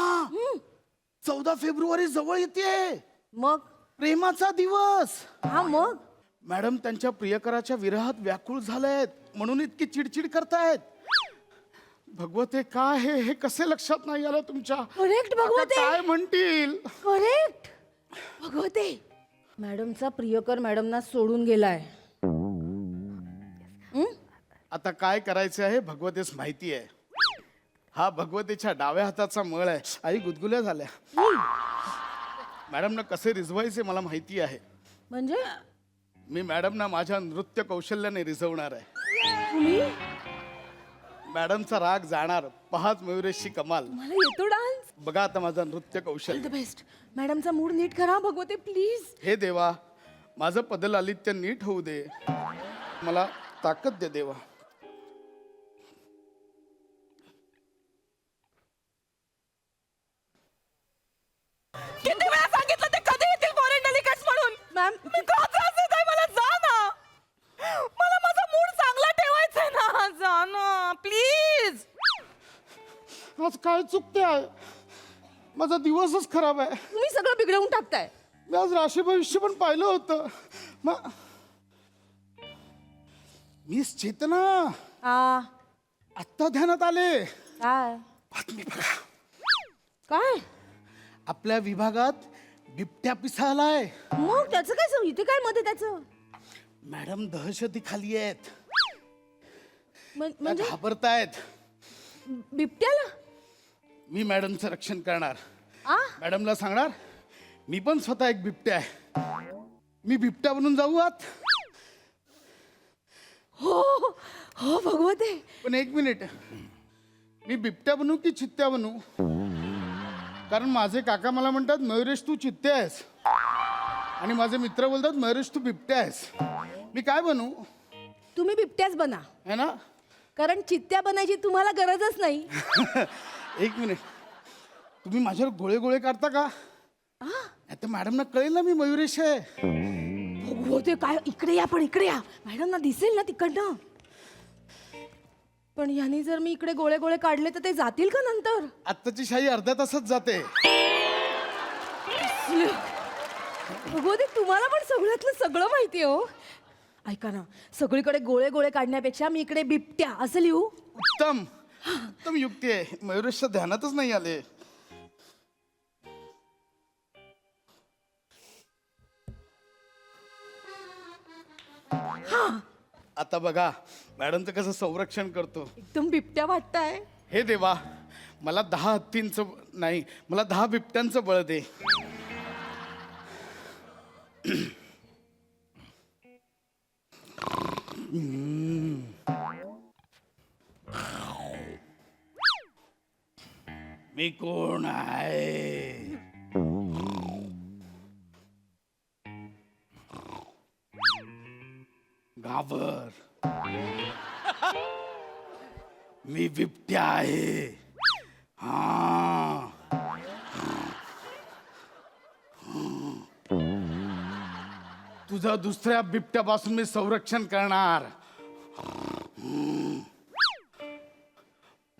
14 फेब्रुवारी जवळ येते. मग? प्रेमाचा दिवस. हा मग? मॅडम त्यांच्या प्रियकराच्या विरहात व्याकुळ झालेत म्हणून इतकी चिडचिड करतायत. भगवते काय हे कसे लक्षात नाही आलं तुमच्या? करेक्ट आता भगवते. काय म्हणतील? करेक्ट भगवते. मॅडमचा प्रियकर मॅडमना सोडून गेलाय. आता काय करायचे आहे भगवतेस माहिती आहे. हा भगवतेच्या डाव्या हाताचा मळ आहे. आई गुदगुल्या झाल्या. मॅडमना कसे रिझवायचे मला माहिती आहे. म्हणजे मी मॅडमना माझ्या नृत्य कौशल्याने रिझवणार आहे. तुम्ही? मॅडमचा राग जाणार. पहाच मयुरेशची कमाल. मला येतो डान्स. बघा आता माझा नृत्य द कौशल्य. बेस्ट. मॅडमचा मूड नीट करा भगवते प्लीज. हे देवा माझं पदलालित्य नीट होऊ दे. मला ताकद दे देवा. किती वेळा सांगितलं ते कधी येतील फॉरेन डेलिगेट्स म्हणून. मॅम का त्रास देताय मला? जा ना. मला माझा मूड चांगला ठेवायचा ना. जा ना प्लीज. आज काय चुकते आहे. माझा दिवसच खराब आहे. तुम्ही सगळं बिघडवून टाकताय. मी आज राशी भविष्य पण पाहिलं होतं. मिस चेतना आ आत्ता ध्यानात आले. काय? बातमी बघा. काय? आपल्या विभागात बिबट्या पिसालाय. मग त्याचं काय इथे काय मध्ये त्याचं मॅडम दहशती खाली आहेत. त्या म्हणजे घाबरतायत. बिबट्याला मी मॅडमचं रक्षण करणार. आ मॅडमला सांगणार मी पण स्वतः एक बिबट्या आहे. मी बिबट्या बनून जाऊ आत. हो हो भगवते. पण एक मिनिट, मी बिबट्या बनू की चित्त्या बनू? कारण माझे काका मला म्हणतात मयुरेश तू चित्त्या आहेस, आणि माझे मित्र बोलतात मयुरेश तू बिबट्या आहेस. मी काय बनू? तुम्ही बिबट्याच बना, है ना? कारण चित्त्या बनायची तुम्हाला गरजच नाही. एक मिनिट, तुम्ही माझ्यावर गोळे गोळे काढता का? नाही तर मॅडमना कळेल ना मी मयुरेश आहे. भगवते काय, इकडे या, पण इकडे या, मॅडमना दिसेल ना तिकडनं. पण यांनी जर मी इकडे गोळे गोळे काढले तर ते जातील का नंतर? आत्ताची शाही अर्ध्या तासात जाते. भगवते तुम्हाला पण सगळ्यातलं सगळं माहिती आहे हो. ऐका ना, सगळीकडे गोळे गोळे काढण्यापेक्षा मी इकडे बिबट्या असं लिहू. उत्तम उत्तम युक्ती आहे. मयुरेशच्या ध्यानातच नाही आले. आता बघा मॅडमचं कसं संरक्षण करतो. एकदम बिबट्या वाटताय. हे देवा, मला 10 हत्तींचं नाही, मला 10 बिबट्यांचं बळ दे. मी कोण आहे? घाबर. मी बिबट्या आहे. हा. तुझं दुसऱ्या बिबट्यापासून मी संरक्षण करणार.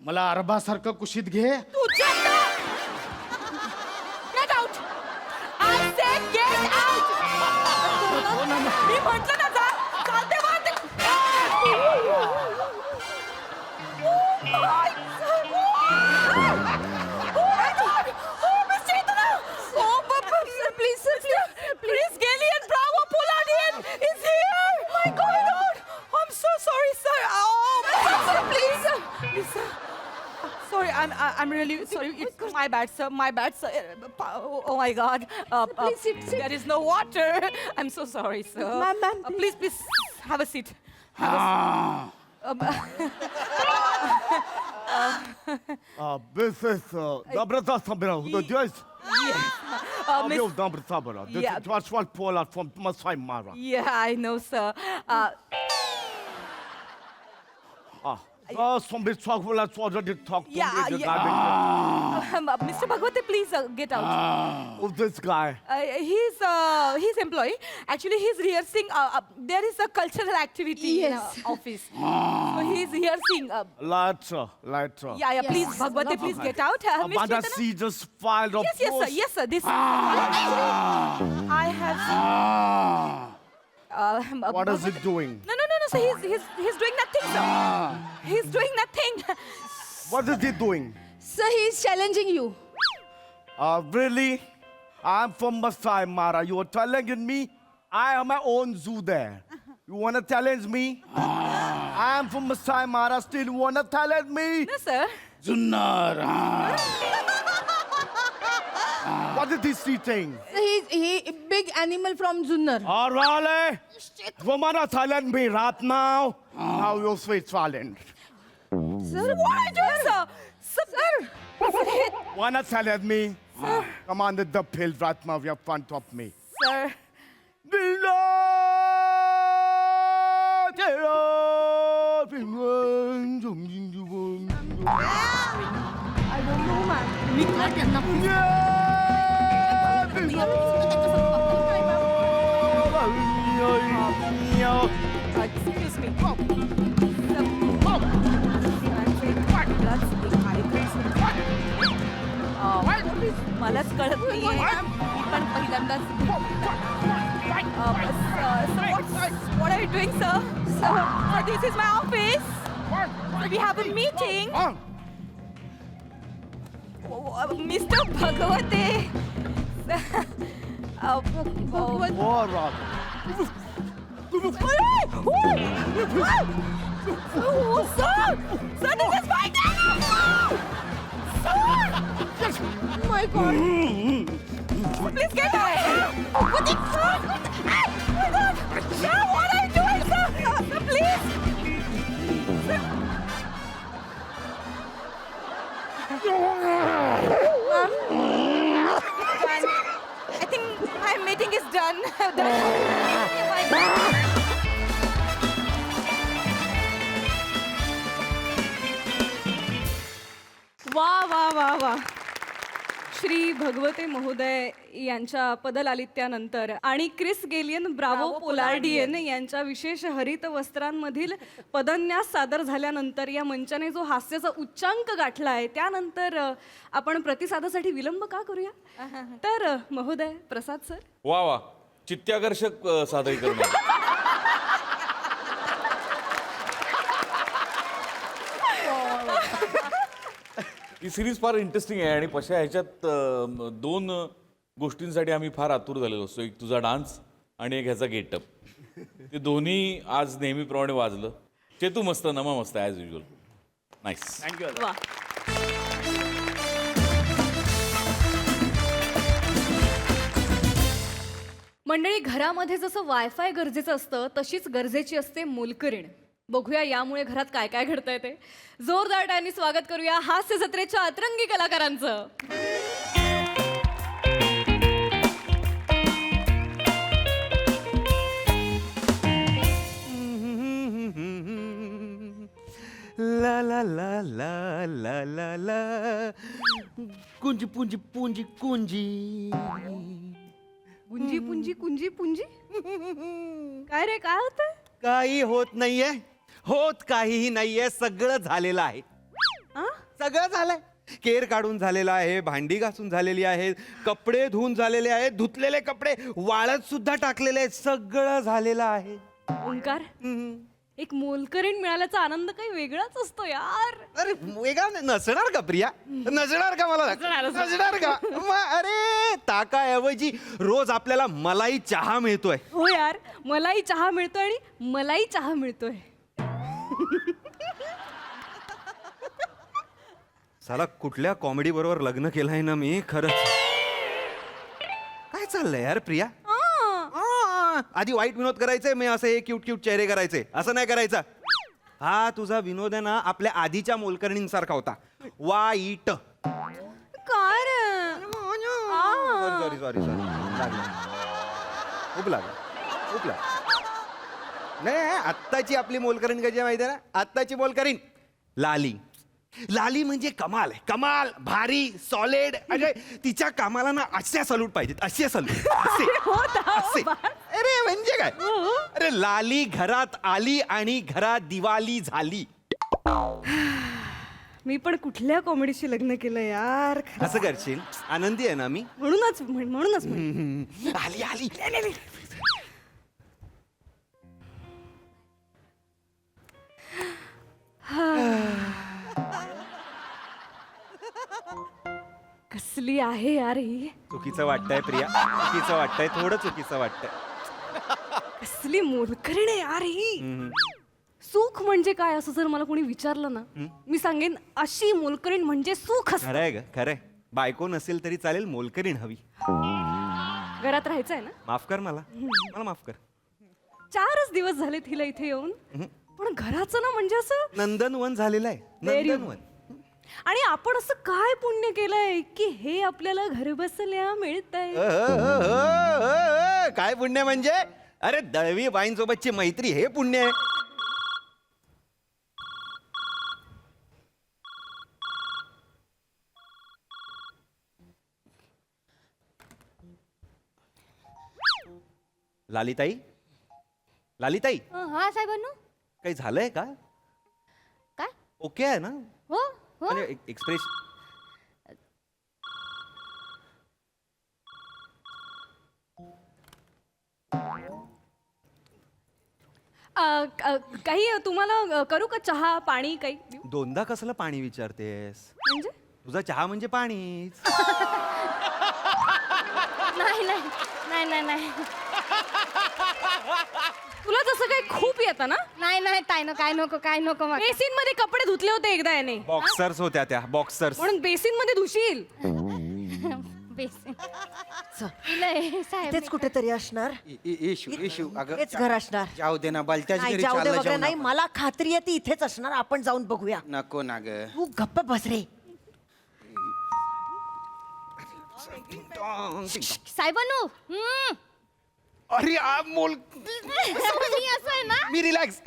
मला अरबासारखं कुशीत घे. Get out! I said get out! मी म्हटलं ना जा, चालते वाट. Please, Gillian, Bravo, pull out in. It's here. My God! I'm so sorry, sir. Oh, please, sir. Sorry, I'm really sorry. It's my bad, sir. My bad, sir. Oh my God. Please sit. There is no water. I'm so sorry, sir. Ma'am, Please have a seat. हा. This is Доброта Sabra. Miss- Доброта Sabra. This Yeah. is Joshua Pollard from Masai Mara. Yeah, I know, sir. Some bit talk will I already talked to Yeah, me. yeah. Mr. Bhagwate, please get out. Of this guy. He's employee. Actually, he's rehearsing. There is a cultural activity Yes. in office. So he's rehearsing. Later. Yeah. Please, Bhagwate, please get out. Miss Amanda Chaitanya? C just filed a Yes, sir. This. I have. What is it doing? No. So he's doing nothing, sir. He's doing nothing. What is he doing? Sir, he is challenging you. Really? I'm from Masai Mara. You are challenging me? I have my own zoo there. You wanna challenge me? I'm from Masai Mara. Still wanna challenge me? No, sir. Junnar. हा. What is this eating? He big animal from Junnar. Alright. You wanna challenge me right now? Now you're sweet silent. Sir, what are you doing, sir? Sir. Wanna challenge me? Come on, the pill right now. You're front of me. Sir. I don't know, man. Excuse me. मलाच कळत नाहीये. मी पण पहिल्यांदाच. What are you doing, sir? Sir, this is my office. We have a meeting. Mr. Bhagwate. My God. Please get away. What the fuck? Oh my God. Sir, what are you doing, sir? Sir, please. Ma'am. I think my meeting is done. वा वा वा वा श्री भगवते महोदय यांच्या पदलालित्यानंतर आणि Chris Gellian Bravo पोलार्डियन यांच्या विशेष हरित वस्त्रांमधील पदन्यास सादर झाल्यानंतर या मंचाने जो हास्याचा उच्चांक गाठला आहे त्यानंतर आपण प्रतिसादासाठी विलंब का करूया तर महोदय प्रसाद सर वा वा चित्त्याकर्षक सादरीकरण आहे. ही सिरीज फार इंटरेस्टिंग आहे आणि पशा ह्याच्यात दोन गोष्टींसाठी आम्ही फार आतुर झालेलो असतो. एक तुझा डान्स आणि एक ह्याचा गेटअप. ते दोन्ही आज नेहमीप्रमाणे वाजलं. चेतू मस्त, नमा मस्त ॲज युजल. नाईस. थँक्यू. वा मंडळी घरामध्ये जसं वायफाय गरजेचं असतं तशीच गरजेची असते मोलकरीण. बघूया यामुळे घरात काय काय घडतंय ते. जोरदार टाळ्यांनी स्वागत करूया हास्य जत्रेच्या अतरंगी कलाकारांचं. ला ला ला ला ला ला ला कुंजी पुंजी पुंजी कुंजी पुंजी पुंजी कुंजी पुंजी काय रे काय होतंय? काही होत नाहीये, होत काहीही नाहीये. सगळं झालेलं आहे. सगळं झालंय. केर काढून झालेला आहे, भांडी घासून झालेली आहेत, कपडे धुवून झालेले आहेत, धुतलेले कपडे वाळत सुद्धा टाकलेले आहेत. सगळं झालेलं आहे. ओंकार एक मोलकरीण मिळाल्याचा आनंद काही वेगळाच असतो यार. अरे वेगळा नसणार का प्रिया? नसणार का मला? नसणार का? अरे ताकाऐवजी रोज आपल्याला मलाई चहा मिळतोय. हो यार मलाही चहा मिळतोय आणि मलाही चहा मिळतोय. साला कुठल्या कॉमेडी बरोबर लग्न केलंय ना मी. खरंच काय चाललंय यार प्रिया? आधी वाईट विनोद करायचे, मी असे क्यूट क्यूट चेहरे करायचे. असं नाही करायचं. हा तुझा विनोद आहे ना आपल्या आधीच्या मोलकरणींसारखा होता. वाईट. काय रे? सॉरी सॉरी सॉरी खूप लागलं खूप लागलं. नाही आत्ताची आपली मोलकरीण कशी आहे माहिती आहे ना? आत्ताची मोलकरीण लाली. लाली म्हणजे कमाल आहे. कमाल, भारी, सॉलिड. अरे तिच्या कामाला ना अशा सल्यूट पाहिजेत. असे सल्यूट असे. अरे म्हणजे काय? अरे लाली घरात आली आणि घरात दिवाळी झाली. मी पण कुठल्या कॉमेडीशी लग्न केलं यार. असं करशील? आनंदी आहे ना मी. म्हणूनच आली आली. कसली आहे यार ही. चुकीचं वाटतंय प्रिया, चुकीचं वाटतंय, थोडं चुकीचं वाटतंय. कसली मोलकरीण आहे यार ही. सुख म्हणजे काय असं जर मला कोणी विचारलं ना मी सांगेन अशी मोलकरीण म्हणजे सुख असतं. खरंय ग खरंय. बायको नसेल तरी चालेल, मोलकरीण हवी. घरात राहायचंय ना. माफ कर मला, मला माफ कर. 4च दिवस झाले तिला इथे येऊन पण घराचं ना म्हणजे असं नंदनवन झालेलं आहे. नंदनवन. आणि आपण असं काय पुण्य केलंय की हे आपल्याला घर बसल्या मिळतंय. काय पुण्य म्हणजे? अरे दळवी बाईंसोबतची मैत्री हे पुण्य आहे. लालिताई, लालिताई हा साहेबांनो. काही झालंय का? काय? ओके आहे ना? हो हो. एक्सप्रेस काही तुम्हाला करू का चहा पाणी काही देऊ? दोनदा कसलं पाणी विचारतेस? म्हणजे तुझा चहा म्हणजे पाणीच. नाही नाही नाही नाही नाही तुला जसं काही खूप येतं ना. नाही नाही काय नको मला. बेसिन मध्ये कपडे धुतले होते एकदा याने, बॉक्सर्स होत्या त्या बॉक्सर्स. म्हणून बेसिन मध्ये धुशील. बेसिन. इलंय, साहेब. तेच कुठेतरी असणार. इशू अगं हेच घर असणार. जाऊ दे ना बलत्याच नाही घरी जाऊ दे चाललं वगैरे जाऊ नाही, नका. मला खात्री आहे ती इथेच असणार. आपण जाऊन बघूया. नको ना ग. तू गप्प बस रे. साहेबांनो. अरे मोल मी असं आहे ना. मी रिलॅक्स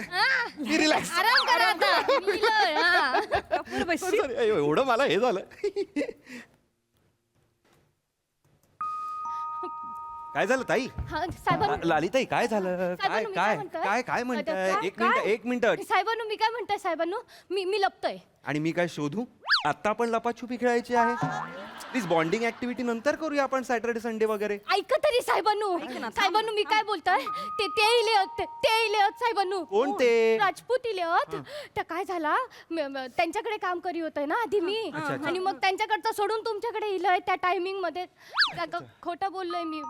मी रिलॅक्स. आराम करा आता. इलंय, हा. गप्पूर बसशील. एवढं मला हे झालं. काय झालं ताई? हा, साहेबांनो. लालिताई काय झालं? काय साहेबांनो, मी काय म्हणतेय? काय काय म्हणताय? काय? एक मिनिट साहेबांनो मी काय म्हणताय साहेबांनो, मी लपतोय. आणि मी काय शोधू? आता आपण लपाछुपी खेळायची आहे. प्लीज बॉन्डिंग ऍक्टिव्हिटी नंतर करूया आपण, सॅटर्डे संडे वगैरे. ऐका तरी साहेबांनो. साहेबांनो मी काय बोलताय, ते इले होत साहेबांनो. कोण ते? राजपूत इले होत. तर काय झाला, त्यांच्याकडे काम करी होतंय ना आधी मी, आणि मग त्यांच्याकडचं सोडून तुमच्याकडे इलंय त्या टायमिंग मध्ये. खोटं बोललोय मी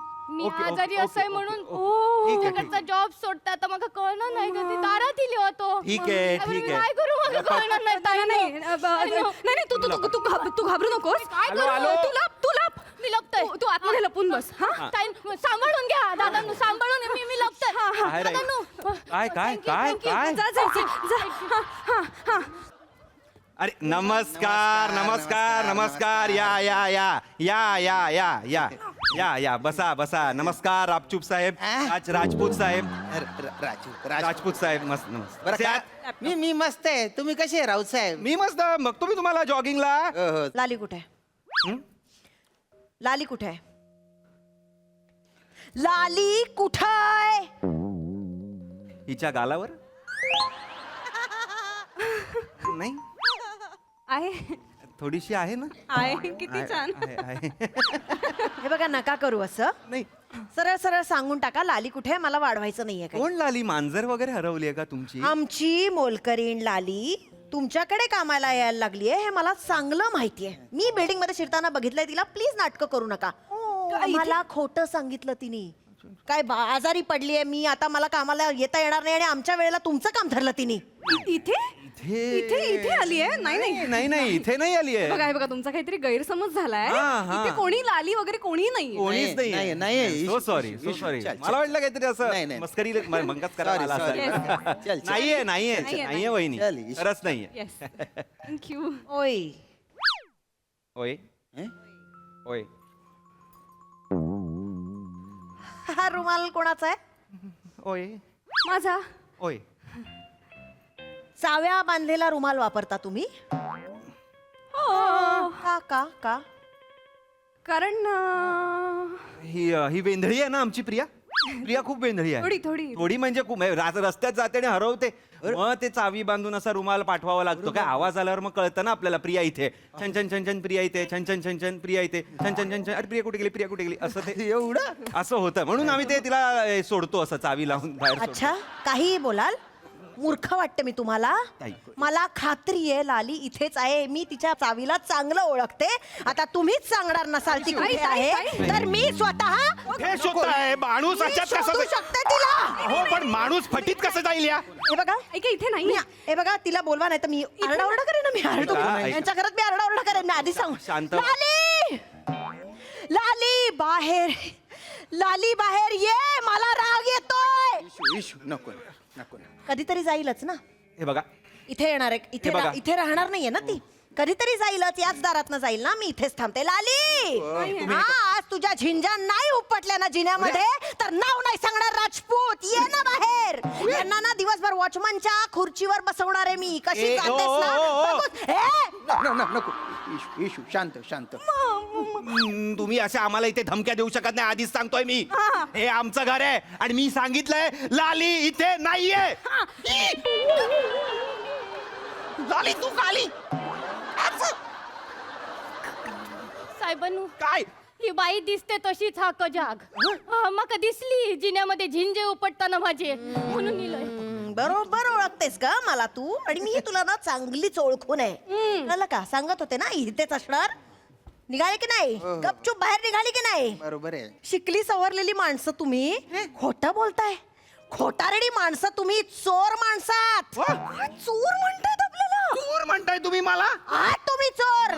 आजारी असं म्हणून. तुमच्याकडचा जॉब सोडता तर मग कळणार नाही का, ती दारात इले होतो. ठीक आहे. काय करू मला कळणार नाही. नाही तू घाबरू नकोस. काय करू? तू लप. मी लपतोय. तू आतमध्ये लपून बस. हा. सांभाळून घ्या दादांनो, सांभाळून. मी लपतोय. काय रे? दादांनो. काय जा. अरे नमस्कार या बसा. नमस्कार राजपूत साहेब. राजपूत साहेब. राजपूत साहेब मस्त नमस्कार. मी मस्त आहे. तुम्ही कसे आहे राऊत साहेब? मी मस्त. बघतो मी तुम्हाला जॉगिंगला. लाली कुठे आहे? लाली कुठे आहे? लाली कुठे आहे? हिच्या गालावर नाही आहे थोडीशी आहे ना. आहे किती छान. आहे. हे बघा, नका करू असं. नाही सरळ सरळ सांगून टाका लाली कुठे आहे. मला वाढवायचं नाहीये काही. कोण लाली? मांजर वगैरे हरवली आहे का तुमची? आमची मोलकरीण लाली तुमच्याकडे कामाला यायला लागलीये हे मला चांगलं माहितीये. मी बिल्डिंग मध्ये शिरताना बघितलंय तिला. प्लीज नाटकं करू नका. मला खोटं सांगितलं तिने. काय आजारी पडलीये मी, आता मला कामाला येता येणार नाही, आणि आमच्या वेळेला तुमचं काम धरलं तिने. इथे आली आहे. नाही इथे नाही आली आहे. बघा तुमचा काहीतरी गैरसमज झालाय. हा. इथे कोणी लाली वगैरे कोणी नाही. कोणीच नाही. So sorry. मला वाटलं काहीतरी असं मस्करी मंगच करायला नाहीये वहिनी. खरंच नाहीये. थँक्यू. ओय हा रुमाल कोणाचा आहे? ओय माझा. ओय चाव्या बांधलेला रुमाल वापरता तुम्ही? का? कारण ही वेंधळी आहे ना आमची प्रिया. खूप वेंधळी आहे. थोडी म्हणजे खूप. रस्त्यात जाते आणि हरवते. मग ते चावी बांधून असा रुमाल पाठवावा लागतो. काय आवाज आल्यावर मग कळतं ना आपल्याला प्रिया इथे. छन छन छन छन प्रिया इथे. छन छन छन छन प्रिया इथे. छन छन छन छन अरे प्रिया कुठे गेली असं ते एवढं असं होतं. म्हणून आम्ही ते तिला सोडतो असं चावी लावून बाहेर सोडतो. अच्छा, काहीही बोलाल. मूर्ख वाटते मी तुम्हाला? मला खात्री आहे लाली इथेच आहे. मी तिच्या चावीला चांगलं ओळखते. आता तुम्हीच सांगणार नसाल ती कुठे आहे, तर मी स्वतः माणूस शोधू शकते तिला. हो पण माणूस फटीत कसं जाईल या? हे बघा, इथे नाही. हे बघा, तिला बोलवा नाही तर मी आरडाओरडा करेन ना. मी आरडतो यांच्या घरात. मी आरडाओरडा करेन. मी आधी सांग. शांत. लाली बाहेर ये. मला राग येतोय. नको कधीतरी जाईलच ना. हे बघा इथे येणार आहे. इथे राहणार नाहीये ना ती. कधीतरी जाईलच. याच दारातनं जाईल ना. मी इथेच थांबते. लाली, आज तुझ्या झिंजा नाही उपटल्या ना जिन्यामध्ये तर नाव नाही सांगणार. राजपूत, ये ना बाहेर. यांना ना दिवसभर वॉचमनच्या खुर्चीवर बसवणार आहे मी. कशी जातेस ना. नको इशू शांत. तुम्ही अशा आम्हाला इथे धमक्या देऊ शकत नाही. आधीच सांगतोय मी. हे आमचं घर आहे आणि मी सांगितलंय लाली इथे नाहीये. लाली तू खाली. साहेबांनो, काय ही बाई दिसते तशीच हा कजाग. मका दिसली जिन्यामध्ये झिंजे उपटताना माझे, म्हणून इलंय. बरोबर ओळखतेस का मला तू? आणि मी तुला ना चांगलीच ओळखून आहे. कळलं का? सांगत होते ना इथेच असणार. निघाले की नाही गपचूप बाहेर निघाली की नाही बरोबर आहे शिकली सवरलेली माणसं तुम्ही खोटं बोलताय खोटारडी माणसं तुम्ही चोर माणसात चोर म्हणतात आपल्याला चोर म्हणताय तुम्ही मला आहात तुम्ही चोर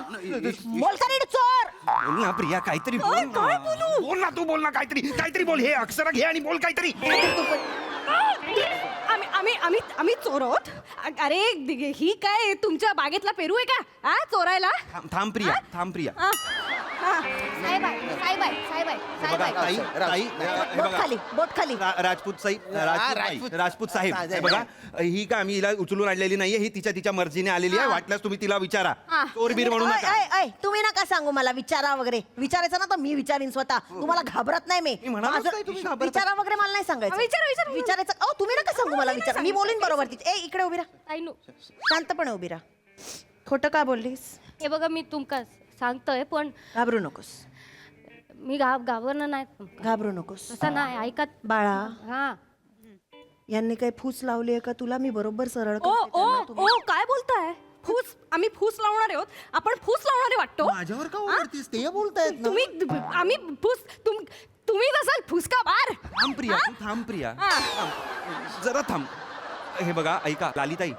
मोलकरीण चोर बोल ना प्रिया काहीतरी बोल ना. काय बोलू? बोल ना तू बोल ना काहीतरी बोल हे अक्षर घे आणि बोल काहीतरी आम्ही चोर आहोत. अरे ही काय तुमच्या बागेतला पेरू आहे का हा चोरायला? थांब प्रिया साहेब आहे, साहेब आहे, साहेब आहे, हे साहेब बघा, आहे. ताई, हे बोट बघा. खाली बोट खाली राजपूत साहेब हे बघा ही का आम्ही हिला उचलून आणलेली नाहीये ही तिच्या मर्जीने आलेली आहे वाटल्यास तुम्ही तिला विचारा चोरबीर म्हणू ओय, नका ओय, ओय, तुम्ही नका सांगू मला विचारा वगैरे विचारायचं ना तर मी विचारीन स्वतः तुम्हाला घाबरत नाही मी म्हणालोच माझं- नाही तुम्ही घाबरता. विचारा वगैरे मला नाही सांगायचं विचारायचं अहो तुम्ही नका सांगू मला विचार मी बोलीन बरोबर तिथे इकडे उभी राहा शांतपणे उभी राहा खोटं का बोललीस हे बघा मी तुमका सांगतोय पण घाबरू नकोस मी घाबरणार नाही घाबरू नकोस तसं नाही ऐकत बाळा हा यांनी काही फूस लावली आहे का तुला मी बरोबर सरळ ओ करते ओ त्यांना, तुम्ही- ओ काय बोलताय आम्ही फूस लावणारे आहोत आपण फूस लावणारे वाटतो माझ्यावर का ओरडतीस ते बोलतायत ना तुम्ही आम्ही तुम्ही असाल फुसका बार थांब प्रिया तू थांब प्रिया थांब. जरा थांब हे बघा ऐका लालिताई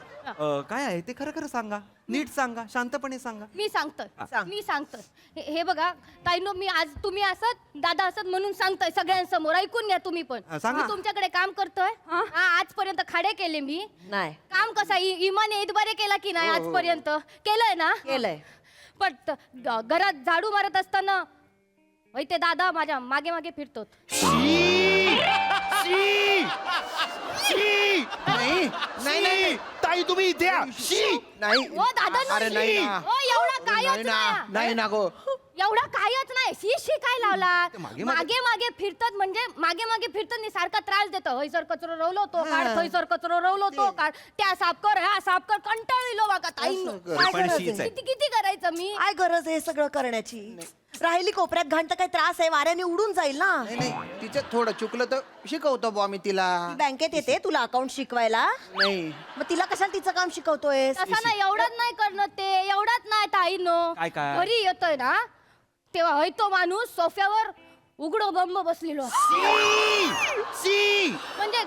काय आहे ते खरं सांगा नीट सांगा शांतपणे सांगा मी सांगतोय हे बघा ताईनो मी आज तुम्ही असत दादा असत म्हणून सांगतोय सगळ्यांसमोर ऐकून घ्या तुम्ही पण सांगा. मी तुमच्याकडे काम करतोय आजपर्यंत खाडे केले मी नाही काम कसा इमाने बरे केला की नाही आजपर्यंत केलंय ना केलंय पण घरात झाडू मारत असताना होय ते दादा माझ्या मागे मागे फिरतो नाही ताई तुम्ही इथे या. नाही ओ दादा अरे नाही ना. ओ एवढा कायच नाही ना गो एवढा कायच नाही शी काय लावला मागे- मागे मागे फिरतात म्हणजे मागे मागे फिरतात आणि सारखा त्रास देतो हयसर कचरो रवलो तो काढ थैसर कचरो रवलो तो काढ त्या साफ कर ह्या साफ कर कंटाळलो बघा ताई काय पण गरज शीच आहे? आहे. किती किती करायचं मी काय गरज आहे हे सगळं करण्याची राहिली कोपऱ्यात घाण तर काही त्रास आहे वाऱ्याने उडून जाईल ना नाही तिचं थोडं चुकलं तर शिकवतो बुवा मी तिला ती बँकेत येते तुला अकाउंट शिकवायला नाही मग तिला कशाला तिचं काम शिकवतोय तसं नाही एवढंच नाही करणं ते एवढंच नाही ताईनो काय? घरी येतोय ना तेव्हा होय तो माणूस सोफ्यावर उघडो बंब बसलेलो म्हणजे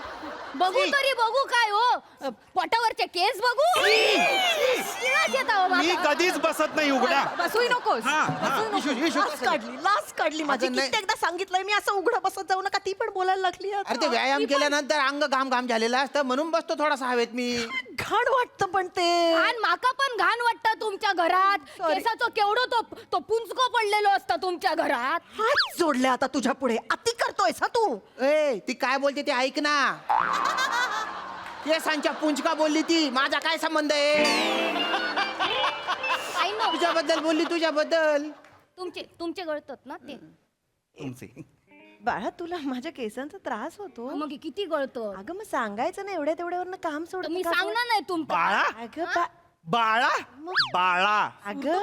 बघू तरी बघू काय हो पोटावरचे केस बघू किळस येतं हो मी माझा. कधीच बसत नाही उघडा बसूही नकोस लाच काढली माझी अगं नाही. कित्येकदा सांगितलंय मी असं उघडं बसत जाऊ नका ती पण बोलायला लागली आता. अरे ते व्यायाम केल्यानंतर अंग घाम झालेला असतं म्हणून बसतो थोडासा हवेत मी घाण वाटतं पण ते घाण माका पण घाण वाटतं तुमच्या घरात केसाचं केवढं तो पुंचको पडलेलो असतं तुमच्या घरात हात जोडले आता तुझ्या पुढे अति करतोयस हा तू ए ती काय बोलते ते ऐक ना केसांच्या पुंचका बोलली ती माझा काय संबंध आहे आई नो तुझ्याबद्दल बोलली तुझ्याबद्दल तुमचे गळतात ना ते तुमचे बाळा तुला माझ्या केसांचा त्रास होतो मग किती गळतो अगं मग सांगायचं ना एवढ्या तेवढ्यावरनं काम सोड मी सांगणार नाही तुमका बाळा अगं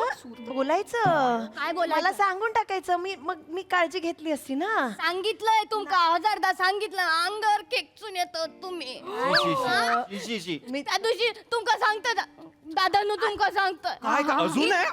बोलायचं काय बोलायचं? मला सांगून टाकायचं मी काळजी घेतली असती ना सांगितलंय तुमका हजारदा सांगितलं अंगावर खेचून येतो तुम्ही त्या दिवशी तुमका सांगत दादानू तुमका सांगतोय काय का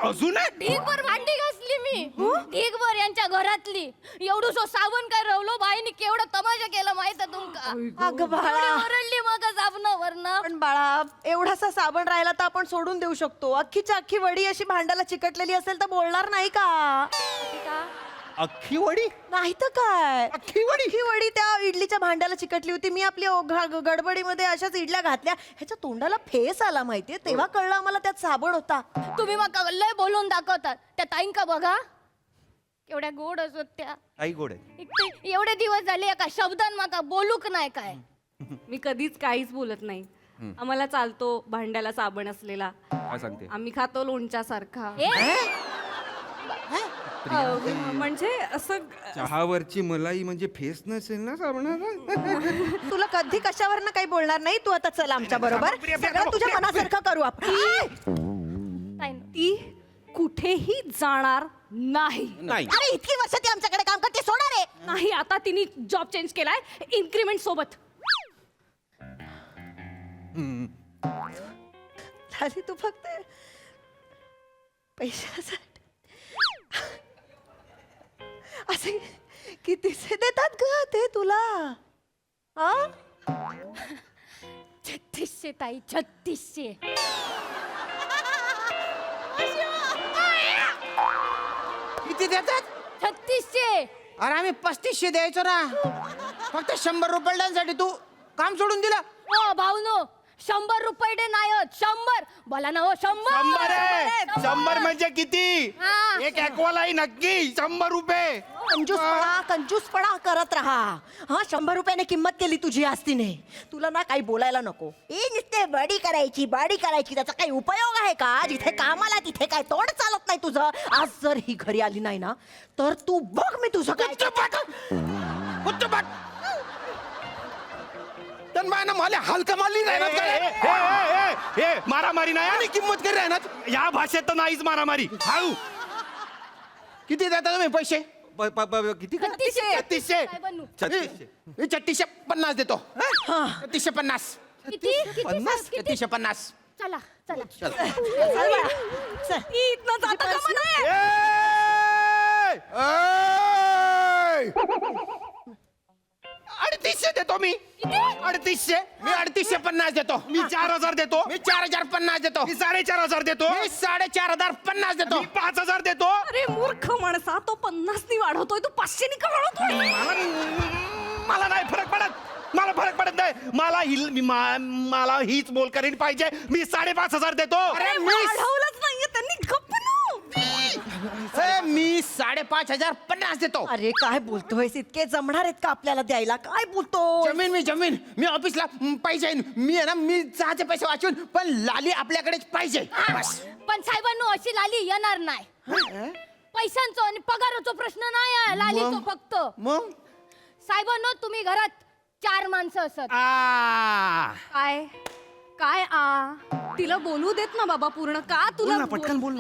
अजून आहे ढीगभर भांडी घासली मी ढीगभर यांच्या घरातली एवढं सो साबण काय रवलो बाईने केवढा तमाशा केला माहित तुमका अगं बाळा एवढी ओरडली मग साबणावरनं पण बाळा एवढासा साबण राहिला तर आपण सोडून देऊ शकतो अख्खीच्या अख्खी वडी अशी भांड्याला चिकटलेली असेल तर बोलणार नाही का अख्खी वडी नाही तर काय अख्खी वडी त्या इडलीच्या भांड्याला चिकटली होती मी आपली गडबडीमध्ये अशाच इडल्या घातल्या ह्याच्या तोंडाला फेस आला माहितीये तेव्हा कळलं आम्हाला त्यात साबण होता तुम्ही मग लय बोलून दाखवतात त्या ताईंका बघा केवढ्या गोड असत त्या आई गोड आहे एकटे एवढे दिवस झाले एका शब्दान माका बोलूक नाही काय मी कधीच काहीच बोलत नाही आम्हाला चालतो भांड्याला साबण असलेला काय सांगते आम्ही खातो लोणच्या सारखा ए, म्हणजे असं चहावरची मलाई म्हणजे फेस नसेल ना साबणाला तुला कधी कशावर काही बोलणार नाही तू आता चल आमच्या बरोबर सगळं तुझ्या मनासारखं करू आपण ताईंनो. ती कुठेही जाणार नाही अरे इतकी वर्ष ती आमच्याकडे काम करते सोडा रे नाही आता तिने जॉब चेंज केलाय इन्क्रीमेंट सोबत झाली तू फक्त पैशासाठी असे कितीचे देतात ग ते तुला? हा? 3600 ताई 3600. किती देतात? 3600. अरे आम्ही 3500 द्यायचो ना. फक्त 100 रुपयांसाठी तू काम सोडून दिलं. हो भाऊनो 100 रुपये दे नाही होत 100. बोला ना हो 100. 100 म्हणजे किती? हा. एक ॲक्वालाई नक्की 100 रुपये. कंजूसपणा करत राहा. हा 100 रुपयाने किंमत केली तुझी आस्तीने. तुला ना काही बोलायला नको. नुसते बडी करायची त्याचा काही उपयोग आहे का? जिथे कामाला तिथे काय तोंड चालत नाही तुझं. आज जर ही घरी आली नाही ना तर तू बघ मी तुझं काय. मला हलका मारली मारामारी नाही आणि किंमत करी राहणार या भाषेत तर नाहीच मारामारी. हाऊ किती देता तुम्ही पैसे? किती? 3600. 3650 देतो. 3650. किती 3650. चला चला. इथनं जाता का म्हणे? 3800 देतो मी. 3800. मी 3850 देतो. मी 4000 देतो. मी 4050 देतो. मी 4500 देतो. मी 4550 देतो. मी 5000 देतो. अरे मूर्ख माणसा, तो 50 नी वाढवतोय, तू 500 नी का वाढवतोय? मला नाही फरक पडत. मला फरक पडत नाही. मला हीच मोलकरीण पाहिजे. मी 5500 देतो. अरे वाढवलंच नाहीये त्यांनी, गप्प ना. मी 5550 देतो. अरे काय बोलतोय? इतके जमणार आहेत का आपल्याला द्यायला? काय बोलतो? जमीन मी ऑफिसला पाहिजे. मी आहे ना, मी चहाचे पैसे वाचून पण लाली आपल्याकडेच पाहिजे. बस. पण साहेबांनो अशी लाली येणार नाही. पैशांचा आणि पगाराचा प्रश्न नाही आहे लालीचा फक्त. मग साहेबांनो तुम्ही घरात 4 माणसं असत. काय काय तिला बोलू देत ना बाबा पूर्ण. का तुला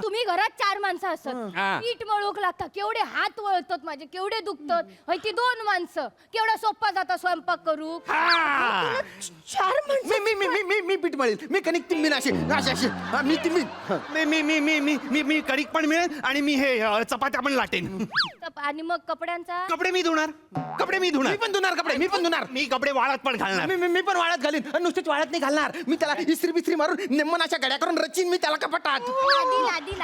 तुम्ही घरात 4 माणसं असत. पीठ मळूक लागतात. केवढे हात वळतात माझे, केवढे दुखतात. होय ती 2 माणसं केवढा सोपा जाता स्वयंपाक करू. 4 माणसं. मी पीठ मळेल. मी कणिक तिंबीन अशी मी तिंबीन. मी कणिक पण मिळेल आणि मी हे चपात्या पण लाटेन. आणि मग कपड्यांचा कपडे मी धुणार. मी पण धुणार. मी कपडे वाळत पण घालणार. मी पण वाळत घालीन. नुसतेच वाळत नाही घालणार. मी त्याला इस्त्री बिस्त्री मारून नेमनाच्या गड्या करून रचीन मी त्याला कपाटात.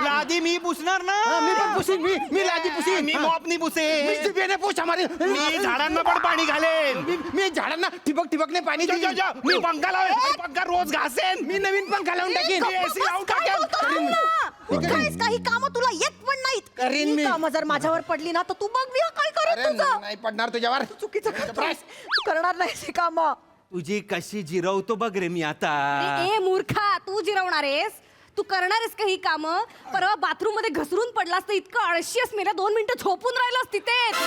लादी मी पुसणार ना. मी पण पुसीन. मी लादी पुसीन. मी मॉपनी पुसेन. मी जिभेने पोछा मारेन. मी झाडांना पण पाणी घालेन. मी झाडांना ठिबकने पाणी देईन. मी पंखा लावेन. पंखा रोज घासेन. मी नवीन पंखा लावून टाकीन. काही काम तुला येत पण नाहीत. करीन मी. कामं जर माझ्यावर पडली ना तर तू बघ मी काय करेन तुझं. नाही पडणार तुझ्यावर. चुकीचं करतोस. तू करणार नाही काम. तुझी कशी जिरवतो बघ रे मी आता. ए मूर्खा, तू जिरवणार आहेस? तू करणार आहेस का ही कामं? परवा बाथरूम मध्ये घसरून पडलास तर इतकं आळशीस मेल्या 2 मिनिटं झोपून राहिलास तिथे. तू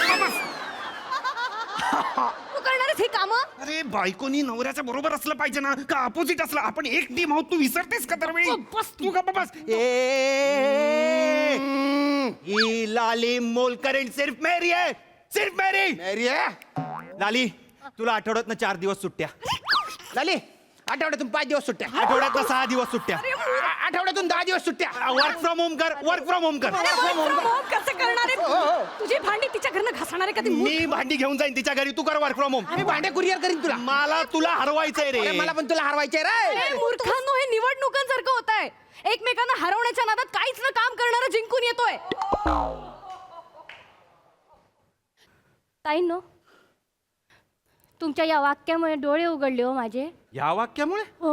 करणार आहेस ही कामं? अरे बायकोनी नवऱ्याच्या बरोबर असलं पाहिजे ना, का अपोजिट असलं? आपण एक टीम आहोत. तू विसरतेस का दरवेळी? बस तू का बस. ही लाली मोलकरीण सिर्फ मेरी है. सिर्फ मेरी. लाली तुला आठवड्यातनं 4 दिवस सुट्ट्या. झाली. आठवड्यातून 5 दिवस सुट्ट्या. आठवड्यातनं 6 दिवस सुट्ट्या. आठवड्यातून 10 दिवस सुट्ट्या. वर्क फ्रॉम होम कर. वर्क फ्रॉम होम कर. अरे work from home कसं करणार आहे? तुझी भांडी तिच्या घरनं घासणार आहे का ती? मी भांडी घेऊन जाईन तिच्या घरी. तू कर वर्क फ्रॉम होम. आम्ही भांडे कुरिअर करीन तुला. मला तुला हरवायचंय रे. मला पण तुला हरवायचे रे. अरे मूर्खांनो, हे निवडणुकांसारखं होत आहे. एकमेकांना हरवण्याच्या नादात काहीच न काम करणारा जिंकून येतोय. ताईंनो तुमच्या या वाक्यामुळे डोळे उघडले हो माझे. या वाक्यामुळे हो.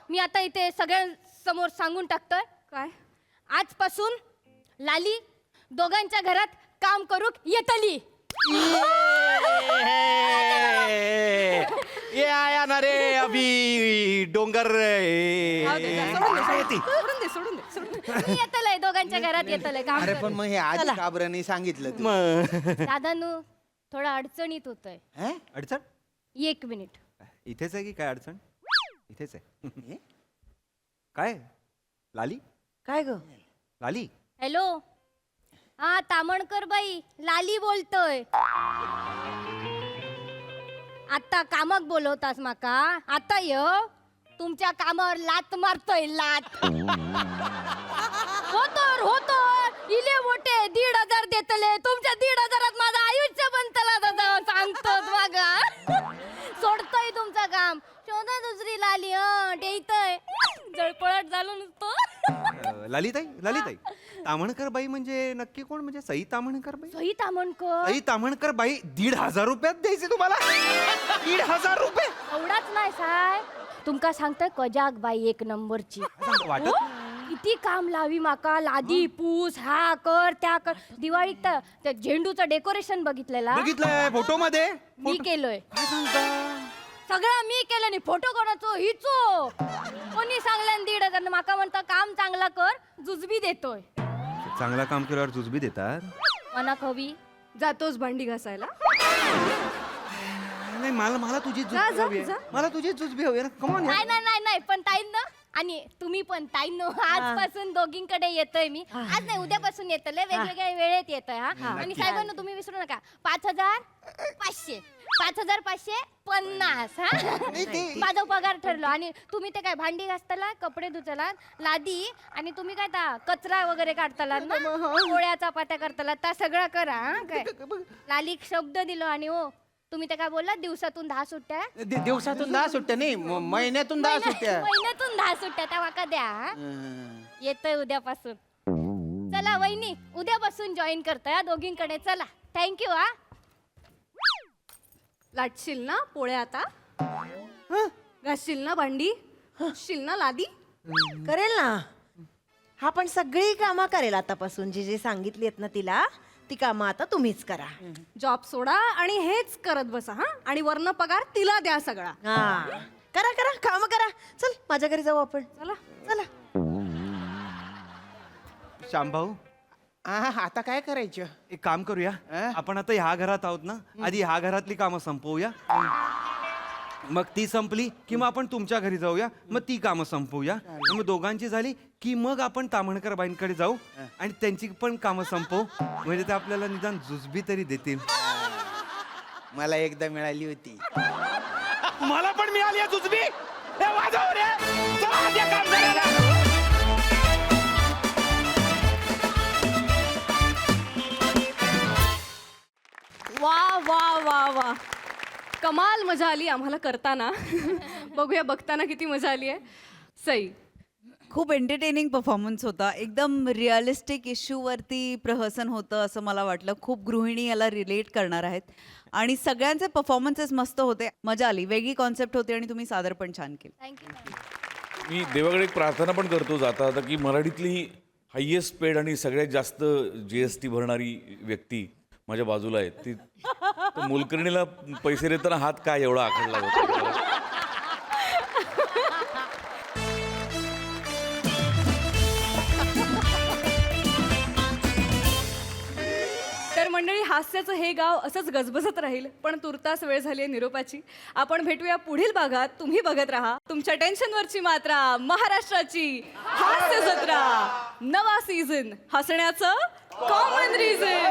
मी आता इथे सगळ्यांसमोर सांगून टाकतोय. काय? आजपासून लाली दोघांच्या घरात काम करूक येतली. ये आया ना रे अभी डोंगर. सोडून दे. मी येतलंय दोघांच्या घरात येतलंय काम अरे करूक. पण मग हे आधी का बरं नाही सांगितलं तू? दादानू थोडा अडचणीत होतोय. अडचण 1 मिनिट. इथेच आहे की काय अडचण? इथेच आहे. काय लाली? काय ग? लाली हॅलो. हा तामणकर बाई, लाली बोलतोय. आता कामाक बोलवतास माका? आता य तुमच्या कामावर लात मारतोय लात. हो तर 1,500 होतो इले मोठे 1,500 देतले तुमच्या 1,500 माझं आयुष्य बनतला दादा सांगतो बघा सोडतोय तुमचं काम शोधा दुसरी लाली देतय जळपळट झालो नुसतं लालीताई तामणकर बाई म्हणजे नक्की कोण म्हणजे सई तामणकर बाई सई तामणकर सई तामणकर बाई 1,500 रुपयात द्यायचे तुम्हाला 1,500 रुपये एवढाच नाही साय तुमका सांगतोय कजाक बाई एक नंबरची वाटत किती काम लावी माका लादी पूस हा कर त्या कर दिवाळीत त्या झेंडूचं डेकोरेशन बघितलेला बघितलंय फोटो मध्ये मी केलोय सगळं मी केलं नाही फोटो कोणाचो हिचो कोणी सांगल्यान 1,500 माका म्हणतं काम चांगला कर जुजबी देतोय चांगला काम केल्यावर जुजबी देतात मना कवी जातोस भांडी घासायला. नाही मला तुझी जुजबी हवी आहे. मला तुझी जुजबी हवी आहे ना कमॉन नाही पण ताईंनो आणि तुम्ही पण ताईंनो आजपासून दोघींकडे येतोय मी आज नाही उद्यापासून येतले वेगवेगळ्या वेळेत येतोय हा आणि साहेबांनो तुम्ही विसरू नका 5,500 5,550 हा माझा पगार ठरलो आणि तुम्ही ते काय भांडी घासताला कपडे धुतला लादी आणि तुम्ही काय ता कचरा वगैरे काढताला ना पोळ्या चपात्या करताला त्या सगळं करा हा काय लालीक शब्द दिलो आणि हो तुम्ही ते काय बोलला दिवसातून 10 सुट्ट्या दिवसातून 10 सुट्ट्या नाही महिन्यातून 10 सुट्ट्या महिन्यातून 10 सुट्ट्या त्या वाका द्या हा? येतोय उद्यापासून चला वहिनी उद्यापासून जॉईन करतोय हा दोघींकडे चला थँक्यू हा लाटशील ना पोळ्या आता घासशील ना भांडी घासशील ना लादी. करेल ना हा पण सगळी कामं करेल आतापासून जी जी सांगितली आहेत ना तिला ती कामं आता तुम्हीच करा जॉब सोडा आणि हेच करत बसा हा आणि वरनं पगार तिला द्या सगळा. हा करा काम करा चल माझ्या घरी जाऊ आपण चला श्यामभाऊ आता काय करायचं? एक काम करूया आपण आता ह्या घरात आहोत ना आधी ह्या घरातली कामं संपवूया मग ती संपली की मग आपण तुमच्या घरी जाऊया मग ती कामं संपवूया मग दोघांची झाली की मग आपण तामणकर बाईंकडे जाऊ आणि त्यांची पण कामं संपवू म्हणजे ते आपल्याला निदान जुजबी तरी देतील. मला एकदा मिळाली होती. मला पण मिळाली आहे जुजबी. वाजव रे. चला आधी काम करायला. वा वा वा वा कमाल मजा आली आम्हाला करताना. बघूया बघताना किती मजा आली आहे. सई खूप एंटरटेनिंग परफॉर्मन्स होता एकदम रिअलिस्टिक इश्यूवरती प्रहसन होतं असं मला वाटलं खूप गृहिणी याला रिलेट करणार आहेत आणि सगळ्यांचे परफॉर्मन्सेस मस्त होते मजा आली वेगळी कॉन्सेप्ट होती आणि तुम्ही सादर पण छान केलं थँक्यू मी देवाकडे एक प्रार्थना पण करतो जाता आता की मराठीतली हायेस्ट पेड आणि सगळ्यात जास्त GST भरणारी व्यक्ती माझ्या बाजूला आहे ती तर मोलकर्णीला पैसे देताना हात काय एवढा आखडला होता. तर मंडळी हास्याचं हे गाव असंच गजबजत राहील पण तुर्तास वेळ झाली आहे निरोपाची. आपण भेटूया पुढील भागात. तुम्ही बघत राहा तुमच्या टेन्शनवरची मात्रा महाराष्ट्राची हास्य जत्रा नवा सीझन हसण्याचं कॉमन रिझन.